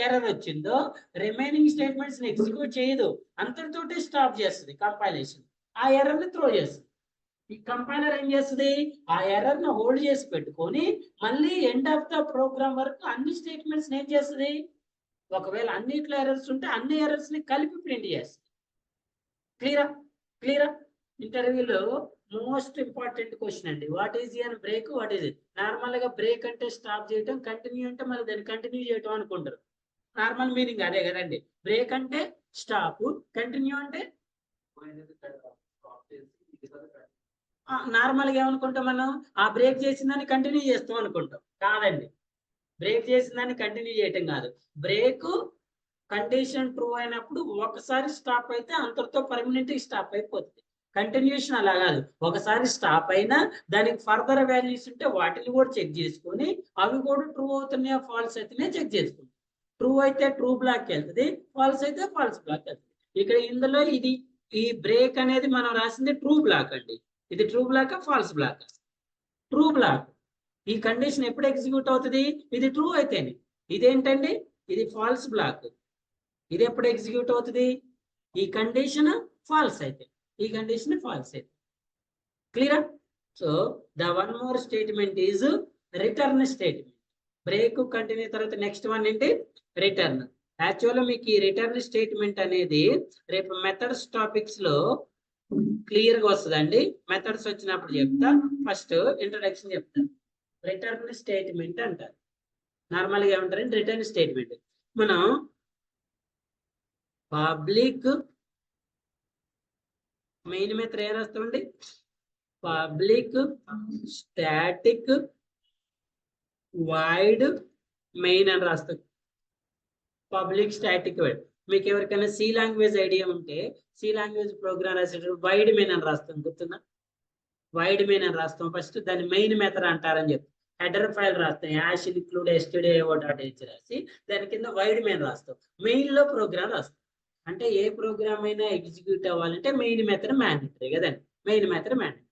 ఎర్రర్ వచ్చిందో రిమైనింగ్ స్టేట్మెంట్స్ ని ఎగ్జిక్యూట్ చేయదు, అంతటితోటి స్టాప్ చేస్తుంది కంపైలేషన్. ఆ ఎర్రర్ ని త్రో చేస్తుంది. ఈ కంపైలర్ ఏం చేస్తుంది? ఆ ఎర్రర్ ని హోల్డ్ చేసి పెట్టుకొని మళ్ళీ ఎండ్ ఆఫ్ ద ప్రోగ్రామ్ వరకు అన్ని స్టేట్మెంట్స్ ఏం చేస్తుంది? ఒకవేళ అన్నిట్లో ఎర్రర్స్ ఉంటే అన్ని ఎర్రర్స్ ని కలిపి ప్రింట్ చేస్తుంది. క్లియరా? క్లియరా? ఇంటర్వ్యూలో మోస్ట్ ఇంపార్టెంట్ క్వశ్చన్ అండి. What is an break? What is it? Normal గా బ్రేక్ అంటే స్టాప్ చేయటం, కంటిన్యూ అంటే మళ్ళీ దాన్ని కంటిన్యూ చేయటం అనుకుంటారు. నార్మల్ మీనింగ్ అదే కదండి. బ్రేక్ అంటే స్టాప్, కంటిన్యూ అంటే నార్మల్ గా ఏమనుకుంటాం మనం? ఆ బ్రేక్ చేసిందని కంటిన్యూ చేస్తాం అనుకుంటాం. కాదండి, బ్రేక్ చేసిందని కంటిన్యూ చేయటం కాదు. బ్రేక్ కండిషన్ ట్రూ అయినప్పుడు ఒకసారి స్టాప్ అయితే అంతటితో పర్మనెంట్ స్టాప్ అయిపోతుంది. కంటిన్యూషన్ అలా కాదు. ఒకసారి స్టాప్ అయినా దానికి ఫర్దర్ వాల్యూస్ ఉంటే వాటిని కూడా చెక్ చేసుకొని అవి కూడా ట్రూ అవుతున్నాయా ఫాల్స్ అయితేనే చెక్ చేసుకుంటాం. ట్రూ అయితే ట్రూ బ్లాక్ వెళ్తుంది, ఫాల్స్ అయితే ఫాల్స్ బ్లాక్ వెళ్తుంది. ఇక్కడ ఇందులో ఇది ఈ బ్రేక్ అనేది మనం రాసింది ట్రూ బ్లాక్ అండి. ఇది true block false block? True block. ఈ కండిషన్ ఎప్పుడు ఎగ్జిక్యూట్ అవుతుంది? ఇది ట్రూ అయితేనే. ఇదేంటండి? ఇది ఫాల్స్ బ్లాక్. ఇది ఎప్పుడు ఎగ్జిక్యూట్ అవుతుంది? ఈ కండిషన్ ఫాల్స్ అయితే. ఈ కండిషన్ ఫాల్స్ అయితే. Clear? So the one more statement is return statement. Break continue తర్వాత నెక్స్ట్ వన్ ఏంటి? రిటర్న్. యాక్చువల్గా మీకు ఈ రిటర్న్ స్టేట్మెంట్ అనేది రేపు మెథడ్స్ టాపిక్స్ లో క్లియర్ గా వస్తుందండి. మెథడ్స్ వచ్చినప్పుడు చెప్తా. ఫస్ట్ ఇంట్రడక్షన్ చెప్తా. రిటర్న్ స్టేట్మెంట్ అంటారు. నార్మల్ గా ఏమంటారంటే రిటర్న్ స్టేట్మెంట్ మనం పబ్లిక్ మెయిన్ మెథడ్ ఏ రాస్తామండి? పబ్లిక్ స్టాటిక్ వైడ్ మెయిన్ అని రాస్తాం. Public static wide. మీకు ఎవరికైనా సి లాంగ్వేజ్ ఐడియా ఉంటే సి లాంగ్వేజ్ ప్రోగ్రామ్ రాసేటప్పుడు వైడ్ మెయిన్ అని రాస్తాం. గుర్తుందా? వైడ్ మెయిన్ అని రాస్తాం. ఫస్ట్ దాన్ని మెయిన్ మెథడ్ అంటారని చెప్పి హెడర్ ఫైల్ రాస్తాం. యాష్ ఇన్క్లూడ్ stdio.h రాసి దాని కింద వైడ్ మెయిన్ రాస్తాం. మెయిన్ లో ప్రోగ్రామ్ రాస్తాం. అంటే ఏ ప్రోగ్రామ్ అయినా ఎగ్జిక్యూట్ అవ్వాలంటే మెయిన్ మెథడ్ మ్యాండేటరీ కదండి. Main method mandatory.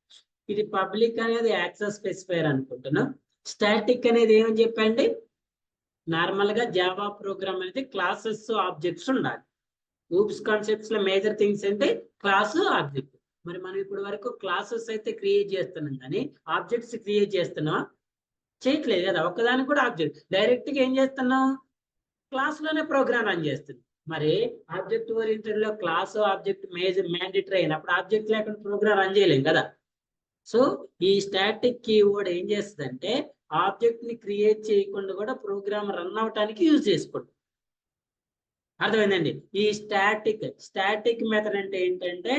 ఇది పబ్లిక్ అనేది యాక్సెస్ స్పెసిఫైర్ అనుకుంటున్నాం. స్టాటిక్ అనేది ఏమని చెప్పండి? నార్మల్ గా జావా ప్రోగ్రామ్ అనేది క్లాసెస్ ఆబ్జెక్ట్స్ ఉండాలి. ఊప్స్ కాన్సెప్ట్స్ లో మేజర్ థింగ్స్ అంటే క్లాస్ ఆబ్జెక్ట్. మరి మనం ఇప్పటి వరకు క్లాసెస్ అయితే క్రియేట్ చేస్తున్నాం కానీ ఆబ్జెక్ట్స్ క్రియేట్ చేస్తున్నాం చేయట్లేదు కదా. ఒక్కదానికి కూడా ఆబ్జెక్ట్ డైరెక్ట్ గా ఏం చేస్తున్నాం, క్లాస్ లోనే ప్రోగ్రామ్ రన్ చేస్తుంది. మరి ఆబ్జెక్ట్ ఓరియంటెడ్ లో క్లాస్ ఆబ్జెక్ట్ మ్యాండేటరీ అయినప్పుడు ఆబ్జెక్ట్ లేకుండా ప్రోగ్రామ్ రన్ చేయలేం కదా. సో ఈ స్టాటిక్ కీవర్డ్ ఏం చేస్తుందంటే ఆబ్జెక్ట్ ని క్రియేట్ చేయకుండా కూడా ప్రోగ్రామ్ రన్ అవటానికి యూజ్ చేసుకుంటాం. అర్థమైందండి. ఈ స్టాటిక్ మెథడ్ అంటే ఏంటంటే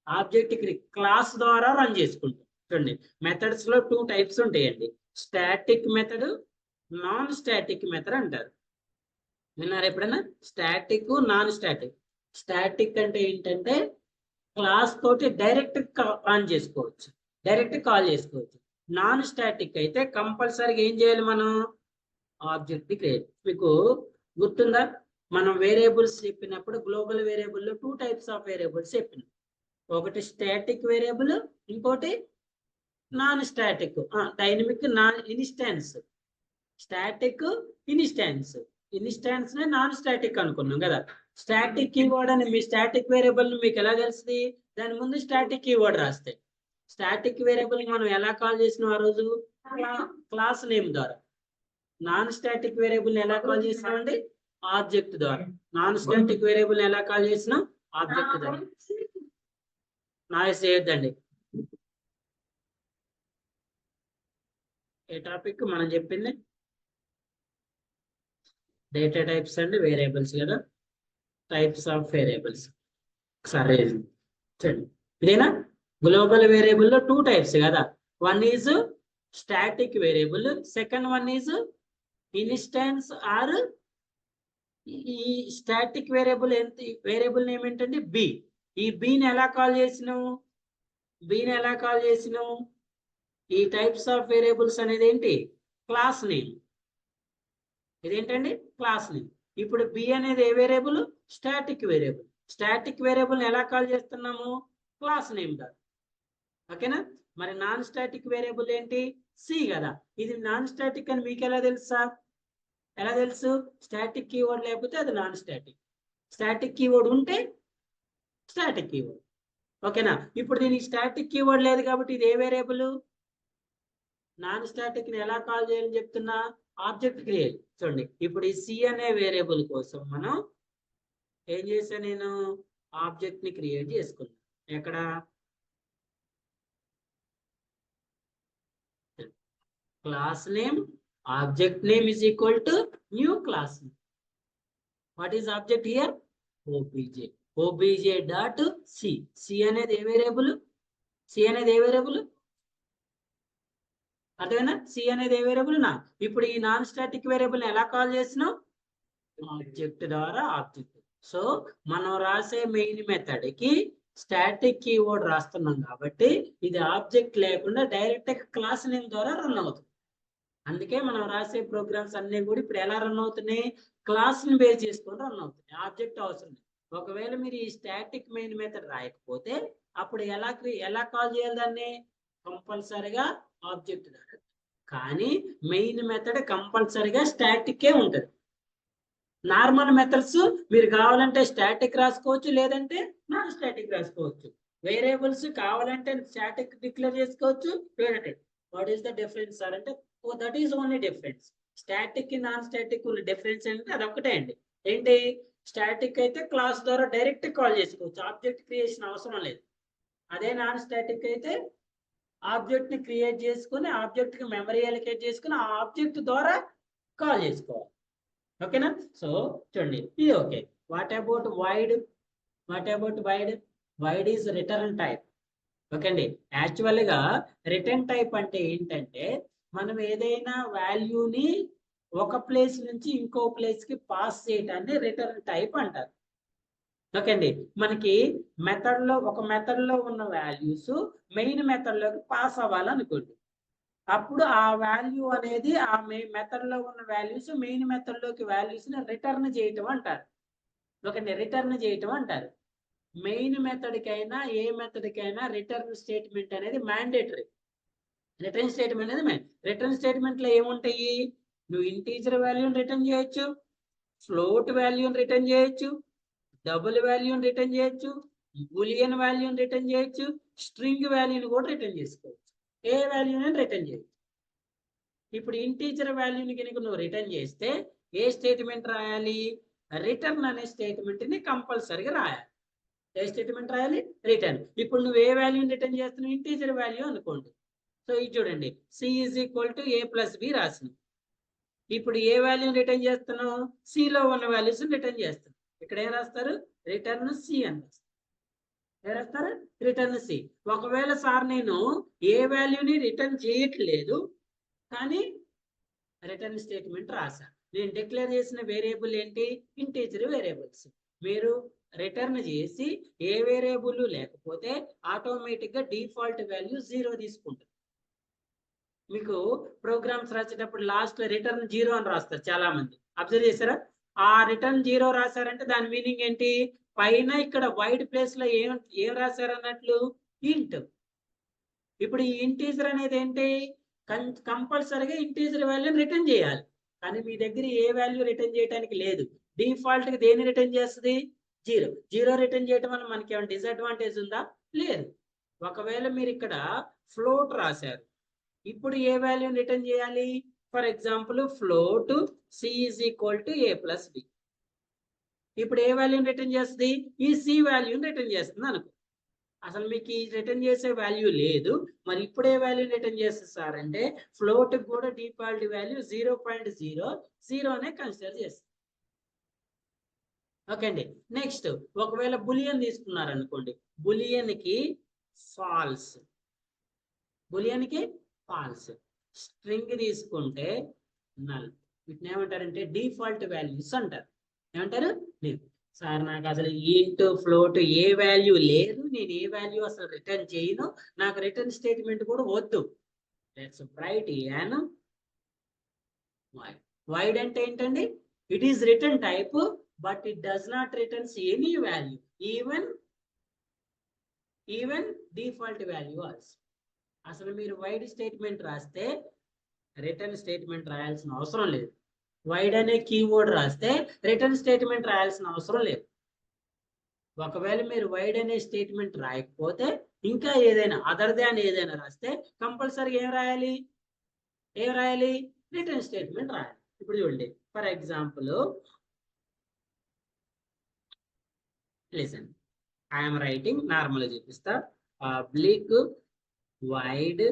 ఆబ్జెక్ట్ క్లాస్ ద్వారా రన్ చేసుకుంటాం. చూడండి, మెథడ్స్ లో 2 టైప్స్ ఉంటాయండి, static method, non static method అంటారు. విన్నారు ఎప్పుడైనా? Static, non static. స్టాటిక్ అంటే ఏంటంటే క్లాస్ తోటి డైరెక్ట్ ఆన్ చేసుకోవచ్చు, డైరెక్ట్ కాల్ చేసుకోవచ్చు. నాన్ స్టాటిక్ అయితే కంపల్సరీగా ఏం చేయాలి, మనం ఆబ్జెక్ట్ క్రియేట్. మీకు గుర్తుందా, మనం వేరియబుల్స్ చెప్పినప్పుడు గ్లోబల్ వేరియబుల్ లో 2 టైప్స్ ఆఫ్ వేరియబుల్స్ చెప్పినాం. ఒకటి స్టాటిక్ వేరియబుల్, ఇంకోటి non static dynamic non instance. Static instance, instance నే నాన్ స్టాటిక్ అనుకున్నాం కదా. స్టాటిక్ కీవర్డ్ అని మీ స్టాటిక్ వేరియబుల్ మీకు ఎలా తెలుస్తుంది, దాని ముందు స్టాటిక్ కీవర్డ్ రాస్తే. స్టాటిక్ వేరియబుల్ మనం ఎలా కాల్ చేసినాం ఆ రోజు, క్లాస్ నేమ్ ద్వారా. నాన్ స్టాటిక్ వేరియబుల్ ఎలా కాల్ చేసినామండి, ఆబ్జెక్ట్ ద్వారా. నాన్ స్టాటిక్ వేరియబుల్ ఎలా కాల్ చేసినాం, ఆబ్జెక్ట్ ద్వారా. నాయిస్ చేయొద్దండి. ఏ టాపిక్ మనం చెప్పింది, డేటా టైప్స్ అండ్ వేరియబుల్స్ కదా, టైప్స్ ఆఫ్ వేరియబుల్స్. సరే చూడండి, ఇదేనా గ్లోబల్ వేరియబుల్ లో 2 టైప్స్ కదా. One is static variable, second one is instance or. ఈ స్టాటిక్ వేరియబుల్ వేరియబుల్ నేమ్ ఏంటంటే బి. ఈ బిని ఎలా కాల్ చేసినావు, బిని ఎలా కాల్ చేసినావు, ఈ టైప్స్ ఆఫ్ వేరియబుల్స్ అనేది ఏంటి, క్లాస్ నేమ్. ఇదేంటండి, క్లాస్ నేమ్. ఇప్పుడు బి అనేది ఏ variable, static variable. Static variable ఎలా కాల్ చేస్తున్నాము, క్లాస్ నేమ్ ద్వారా. ఓకేనా. మరి నాన్ స్టాటిక్ వేరియబుల్ ఏంటి, సి కదా. ఇది నాన్ స్టాటిక్ అని మీకు ఎలా తెలుసా, ఎలా తెలుసు, స్టాటిక్ కీవర్డ్ లేకపోతే అది నాన్ స్టాటిక్, స్టాటిక్ కీవర్డ్ ఉంటే స్టాటిక్ కీవర్డ్. ఓకేనా. ఇప్పుడు దీనికి స్టాటిక్ కీవర్డ్ లేదు కాబట్టి ఇది ఏ వేరియబుల్, నాన్ స్టాటిక్ ని ఎలా కాల్ చేయాలని చెప్తున్నా, ఆబ్జెక్ట్ క్రియేట్. చూడండి, ఇప్పుడు ఈ సి అనే వేరియబుల్ కోసం మనం ఏం చేసా, నేను ఆబ్జెక్ట్ ని క్రియేట్ చేసుకున్నాను. ఎక్కడ, class name, object name is equal to new class name. What is object here, obj. obj dot c. c అనేది ఏ వేరియబుల్, c అనేది ఏ వేరియబుల్, అదేనా, సి అనేది ఏ వేరియబుల్ నా. ఇప్పుడు ఈ నాన్ స్టాటిక్ వేరియబుల్ ఎలా కాల్ చేసినాం, ఆబ్జెక్ట్ ద్వారా ఆబ్జెక్ట్. సో మనం రాసే మెయిన్ మెథడ్ కి స్టాటిక్ కీవర్డ్ రాస్తున్నాం కాబట్టి ఇది ఆబ్జెక్ట్ లేకుండా డైరెక్ట్ క్లాస్ నేమ్ ద్వారా రన్ అవుతుంది. అందుకే మనం రాసే ప్రోగ్రామ్స్ అన్ని కూడా ఇప్పుడు ఎలా రన్ అవుతున్నాయి, క్లాస్ ని బేస్ చేసుకొని రన్ అవుతున్నాయి, ఆబ్జెక్ట్ అవసరం లేదు. ఒకవేళ మీరు ఈ స్టాటిక్ మెయిన్ మెథడ్ రాయకపోతే అప్పుడు ఎలా కాల్ చేయాలి దాన్ని, కంపల్సరిగా ఆబ్జెక్ట్ ద్వారా. కానీ మెయిన్ మెథడ్ కంపల్సరిగా స్టాటిక్ ఉంటుంది. నార్మల్ మెథడ్స్ మీరు కావాలంటే స్టాటిక్ రాసుకోవచ్చు, లేదంటే నాన్ స్టాటిక్ రాసుకోవచ్చు. వేరియబుల్స్ కావాలంటే స్టాటిక్ డిక్లేర్ చేసుకోవచ్చు, లేదంటే what is the difference sir అంటే, oh that is only difference. Static కి నాన్ స్టాటిక్ డిఫరెన్స్ అంటే అది ఒక్కటే అండి. ఏంటి, స్టాటిక్ అయితే క్లాస్ ద్వారా డైరెక్ట్ కాల్ చేసుకోవచ్చు, ఆబ్జెక్ట్ క్రియేషన్ అవసరం లేదు. అదే నాన్ స్టాటిక్ అయితే ఆబ్జెక్ట్ ని క్రియేట్ చేసుకుని ఆబ్జెక్ట్ కి మెమరీ అలొకేట్ చేసుకుని ఆ ఆబ్జెక్ట్ ద్వారా కాల్ చేసుకోవాలి. ఓకేనా. సో చూడండి ఇది okay. What about wide, what about wide, wide is return type. Okay అండి. యాక్చువల్ గా రిటర్న్ టైప్ అంటే ఏంటంటే మనం ఏదైనా వాల్యూని ఒక ప్లేస్ నుంచి ఇంకో ప్లేస్ కి పాస్ చేయడాన్ని రిటర్న్ టైప్ అంటారు. ఓకే అండి. మనకి మెథడ్ లో ఒక మెథడ్ లో ఉన్న వాల్యూస్ మెయిన్ మెథడ్ లోకి పాస్ అవ్వాలనుకోండి, అప్పుడు ఆ వాల్యూ అనేది ఆ మెథడ్ లో ఉన్న వాల్యూస్ మెయిన్ మెథడ్ లోకి వాల్యూస్ ని రిటర్న్ చేయటం అంటారు. ఓకే అండి, రిటర్న్ చేయటం అంటారు. మెయిన్ మెథడ్ కైనా ఏ మెథడ్ కైనా రిటర్న్ స్టేట్మెంట్ అనేది మ్యాండేటరీ. రిటర్న్ స్టేట్మెంట్ అనేది రిటర్న్ స్టేట్మెంట్ లో ఏముంటాయి, నువ్వు ఇంటీజర్ వాల్యూని రిటర్న్ చేయొచ్చు, ఫ్లోట్ వాల్యూని రిటర్న్ చేయొచ్చు, డబుల్ వాల్యూని రిటర్న్ చేయొచ్చు, బూలియన్ వాల్యూని రిటర్న్ చేయొచ్చు, స్ట్రింగ్ వాల్యూని కూడా రిటర్న్ చేసుకోవచ్చు, ఏ వాల్యూని రిటర్న్ చేయొచ్చు. ఇప్పుడు ఇంటీజర్ వాల్యూని కనుక నువ్వు రిటర్న్ చేస్తే ఏ స్టేట్మెంట్ రాయాలి? రిటర్న్ అనే స్టేట్మెంట్ ని కంపల్సరీగా రాయాలి. ఏ స్టేట్మెంట్ రాయాలి? రిటర్న్. ఇప్పుడు నువ్వు ఏ వాల్యూని రిటర్న్ చేస్తున్నావు? ఇంటీజర్ వాల్యూ అనుకోండి. సో ఇది చూడండి, c is equal to a plus b రాసింది. ఇప్పుడు ఏ వాల్యూని రిటర్న్ చేస్తున్నావు? సిలో ఉన్న వాల్యూస్ రిటర్న్ చేస్తున్నావు. ఇక్కడ ఏం రాస్తారు? రిటర్న్ సి అని రాస్తారు. ఏం రాస్తారు? Return C. ఒకవేళ సార్ నేను ఏ వాల్యూని రిటర్న్ చేయట్లేదు కానీ రిటర్న్ స్టేట్మెంట్ రాశాను, నేను డిక్లేర్ చేసిన వేరియబుల్ ఏంటి? Integer variables. మీరు రిటర్న్ చేసి ఏ వేరియబుల్ లేకపోతే ఆటోమేటిక్ గా డిఫాల్ట్ వాల్యూ 0 తీసుకుంటుంది. మీకు ప్రోగ్రామ్స్ రాసేటప్పుడు లాస్ట్ లో రిటర్న్ 0 అని రాస్తారు చాలా మంది, అబ్జర్వ్ చేశారా? ఆ రిటర్న్ 0 రాశారంటే దాని మీనింగ్ ఏంటి? పైన ఇక్కడ వైట్ ప్లేస్ లో ఏం రాశారు అన్నట్లు? ఇంట్. ఇప్పుడు ఈ ఇంటీజర్ అనేది ఏంటి? కంపల్సరీగా ఇంటీజర్ వాల్యూని రిటర్న్ చేయాలి. కానీ మీ దగ్గర ఏ వాల్యూ రిటర్న్ చేయడానికి లేదు. డిఫాల్ట్ గా దేన్ని రిటర్న్ చేస్తుంది? 0. 0 రిటర్న్ చేయడం వల్ల మనకి ఏమైనా డిసడ్వాంటేజ్ ఉందా? లేదు. ఒకవేళ మీరు ఇక్కడ ఫ్లోట్ రాశారు, ఇప్పుడు ఏ వాల్యూని రిటర్న్ చేయాలి? For example float c is equal to a plus b. ఇప్పుడు ఏ వాల్యూని రిటర్న్ చేస్తుంది? ఈ సి వాల్యూని రిటర్న్ చేస్తుంది అనుకో. అసలు మీకు ఈ రిటర్న్ చేసే వాల్యూ లేదు, మరి ఇప్పుడు ఏ వాల్యూ రిటర్న్ చేస్తుంది సార్ అంటే ఫ్లోట్ కూడా డిఫాల్ట్ వాల్యూ 0.00 అనే కన్సిడర్ చేస్తుంది. ఓకే అండి. నెక్స్ట్ ఒకవేళ బులియన్ తీసుకున్నారు అనుకోండి, బులియన్ కి ఫాల్స్, బులియన్ కి ఫాల్స్. స్ట్రింగ్ తీసుకుంటే నల్. వీటిని ఏమంటారంటే డిఫాల్ట్ వాల్యూస్ అంటారు. ఏమంటారు? సార్ నాకు అసలు ఇంట్ ఫ్లోట్ ఏ వాల్యూ లేదు, నేను ఏ వాల్యూ అసలు రిటర్న్ చేయను, నాకు రిటర్న్ స్టేట్మెంట్ కూడా వద్దు. Let's write n void. Void అంటే ఏంటండి? It is return type but it does not returns any value, even default value also. అసలు మీరు వైడ్ స్టేట్మెంట్ రాస్తే రిటర్న్ స్టేట్మెంట్ రాయాల్సిన అవసరం లేదు. వైడ్ అనే కీవర్డ్ రాస్తే రిటర్న్ స్టేట్మెంట్ రాయాల్సిన అవసరం లేదు. ఒకవేళ మీరు వైడ్ అనే స్టేట్మెంట్ రాయకపోతే ఇంకా ఏదైనా అదర్ దాన్ ఏదైనా రాస్తే కంపల్సరీగా ఏం రాయాలి? రిటర్న్ స్టేట్మెంట్ రాయాలి. ఇప్పుడు చూడండి, for example listen, I'm writing, నార్మల్గా చూపిస్తా. పబ్లిక్ వైడ్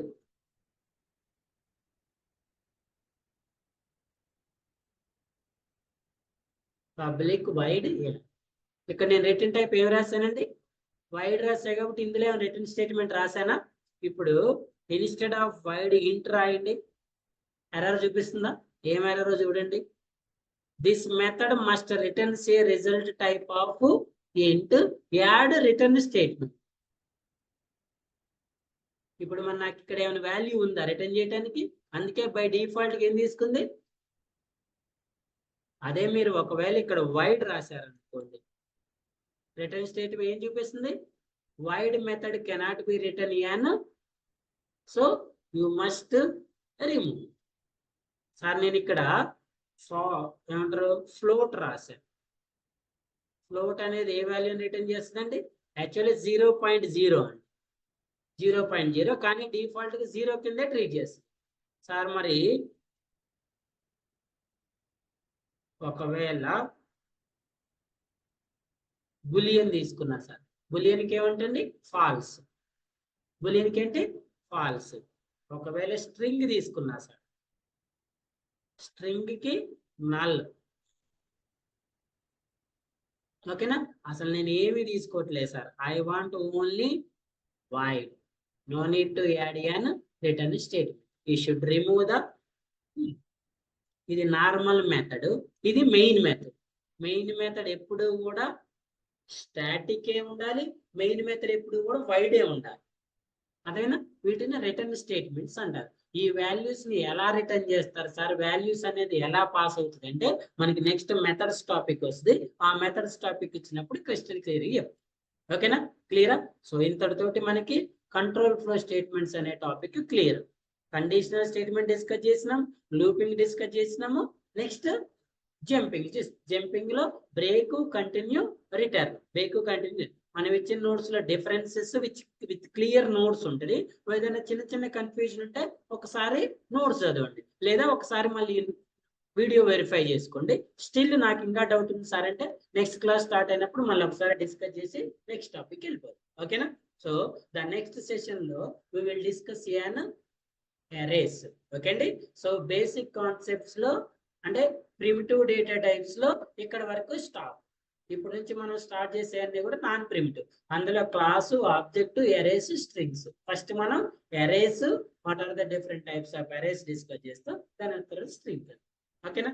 ఇక్కడ నేను రిటర్న్ టైప్ ఏం రాశానండి? వైడ్ రాసా కాబట్టి ఇందులో రిటర్న్ స్టేట్మెంట్ రాశానా? ఇప్పుడు ఇన్స్టెడ్ ఆఫ్ వైడ్ ఇంట్ రాయండి. ఎర్రర్ చూపిస్తుందా? ఏం ఎర్రర్ చూడండి. This method must returns A result type of ఇంట్ యాడ్ రిటర్న్ స్టేట్మెంట్. ఇప్పుడు నాకు ఇక్కడ ఏమైనా వాల్యూ ఉందా రిటర్న్ చేయడానికి? అందుకే బై డిఫాల్ట్ ఏం తీసుకుంది? అదే మీరు ఒకవేళ ఇక్కడ వైడ్ రాశారనుకోండి, రిటర్న్ స్టేట్మెంట్ ఏం చూపిస్తుంది? Wide method cannot be return an, so you must remove. Sir నేను ఇక్కడ ఏమంటారు ఫ్లోట్ రాశాను. ఫ్లోట్ అనేది ఏ వాల్యూని రిటర్న్ చేస్తుందండి? యాక్చువల్లీ 0.0 అండి, 0.0, కానీ డిఫాల్ట్ గా 0 కిందే ట్రీట్ చేస్తుంది. సార్ మరి ఒకవేళ బులియన్ తీసుకున్నా సార్, బులియన్కి ఏమంటండి? ఫాల్స్. బులియన్కి ఏంటి? ఫాల్స్. ఒకవేళ స్ట్రింగ్ తీసుకున్నా సార్, స్ట్రింగ్ కి నల్. ఓకేనా? అసలు నేను ఏమి తీసుకోవట్లేదు sir, I want only void, no need to add an return statement. You should remove the. ఇది నార్మల్ మెథడ్, ఇది మెయిన్ మెథడ్. మెయిన్ మెథడ్ ఎప్పుడు కూడా స్టాటిక్ ఏ ఉండాలి, మెయిన్ మెథడ్ ఎప్పుడు కూడా వైడే ఉండాలి. అదేనా? వీటిని రిటర్న్ స్టేట్మెంట్స్ అంటారు. ఈ వాల్యూస్ ని ఎలా రిటర్న్ చేస్తారు సార్? వాల్యూస్ అనేది ఎలా పాస్ అవుతుంది అంటే మనకి నెక్స్ట్ మెథడ్స్ టాపిక్ వస్తుంది. ఆ మెథడ్స్ టాపిక్ ఇచ్చినప్పుడు క్రిస్టల్ క్లియర్ చెప్తాం. ఓకేనా? క్లియరా? సో ఇంతటితోటి మనకి కంట్రోల్ ఫ్లో స్టేట్మెంట్స్ అనే topic clear. Conditional statement discuss చేసినాం, లూపింగ్ డిస్కస్ చేసినాము. నెక్స్ట్ జంపింగ్ లో break, continue, return. Break, continue. మనం ఇచ్చిన నోట్స్ లో డిఫరెన్సెస్ విత్ క్లియర్ నోట్స్ ఉంటుంది. ఏదైనా చిన్న చిన్న కన్ఫ్యూజన్ ఉంటే ఒకసారి నోట్స్ చదవండి, లేదా ఒకసారి మళ్ళీ వీడియో వెరిఫై చేసుకోండి. స్టిల్ నాకు ఇంకా డౌట్ ఉంది సార్ అంటే నెక్స్ట్ క్లాస్ స్టార్ట్ అయినప్పుడు మళ్ళీ ఒకసారి డిస్కస్ చేసి నెక్స్ట్ టాపిక్ వెళ్ళిపోదు. ఓకేనా? సో ద నెక్స్ట్ సెషన్ లో we will discuss an arrays. Okay అండి. సో బేసిక్ కాన్సెప్ట్స్ లో అంటే ప్రిమిటివ్ డేటా టైప్స్ లో ఇక్కడ వరకు స్టాప్. ఇప్పుడు నుంచి మనం స్టార్ట్ చేసే అన్ని కూడా నాన్ ప్రిమిటివ్. అందులో class, object, arrays, strings. First మనం arrays, what are the different types of arrays discuss చేస్తాం, దాని తర్వాత స్ట్రింగ్. ఓకేనా?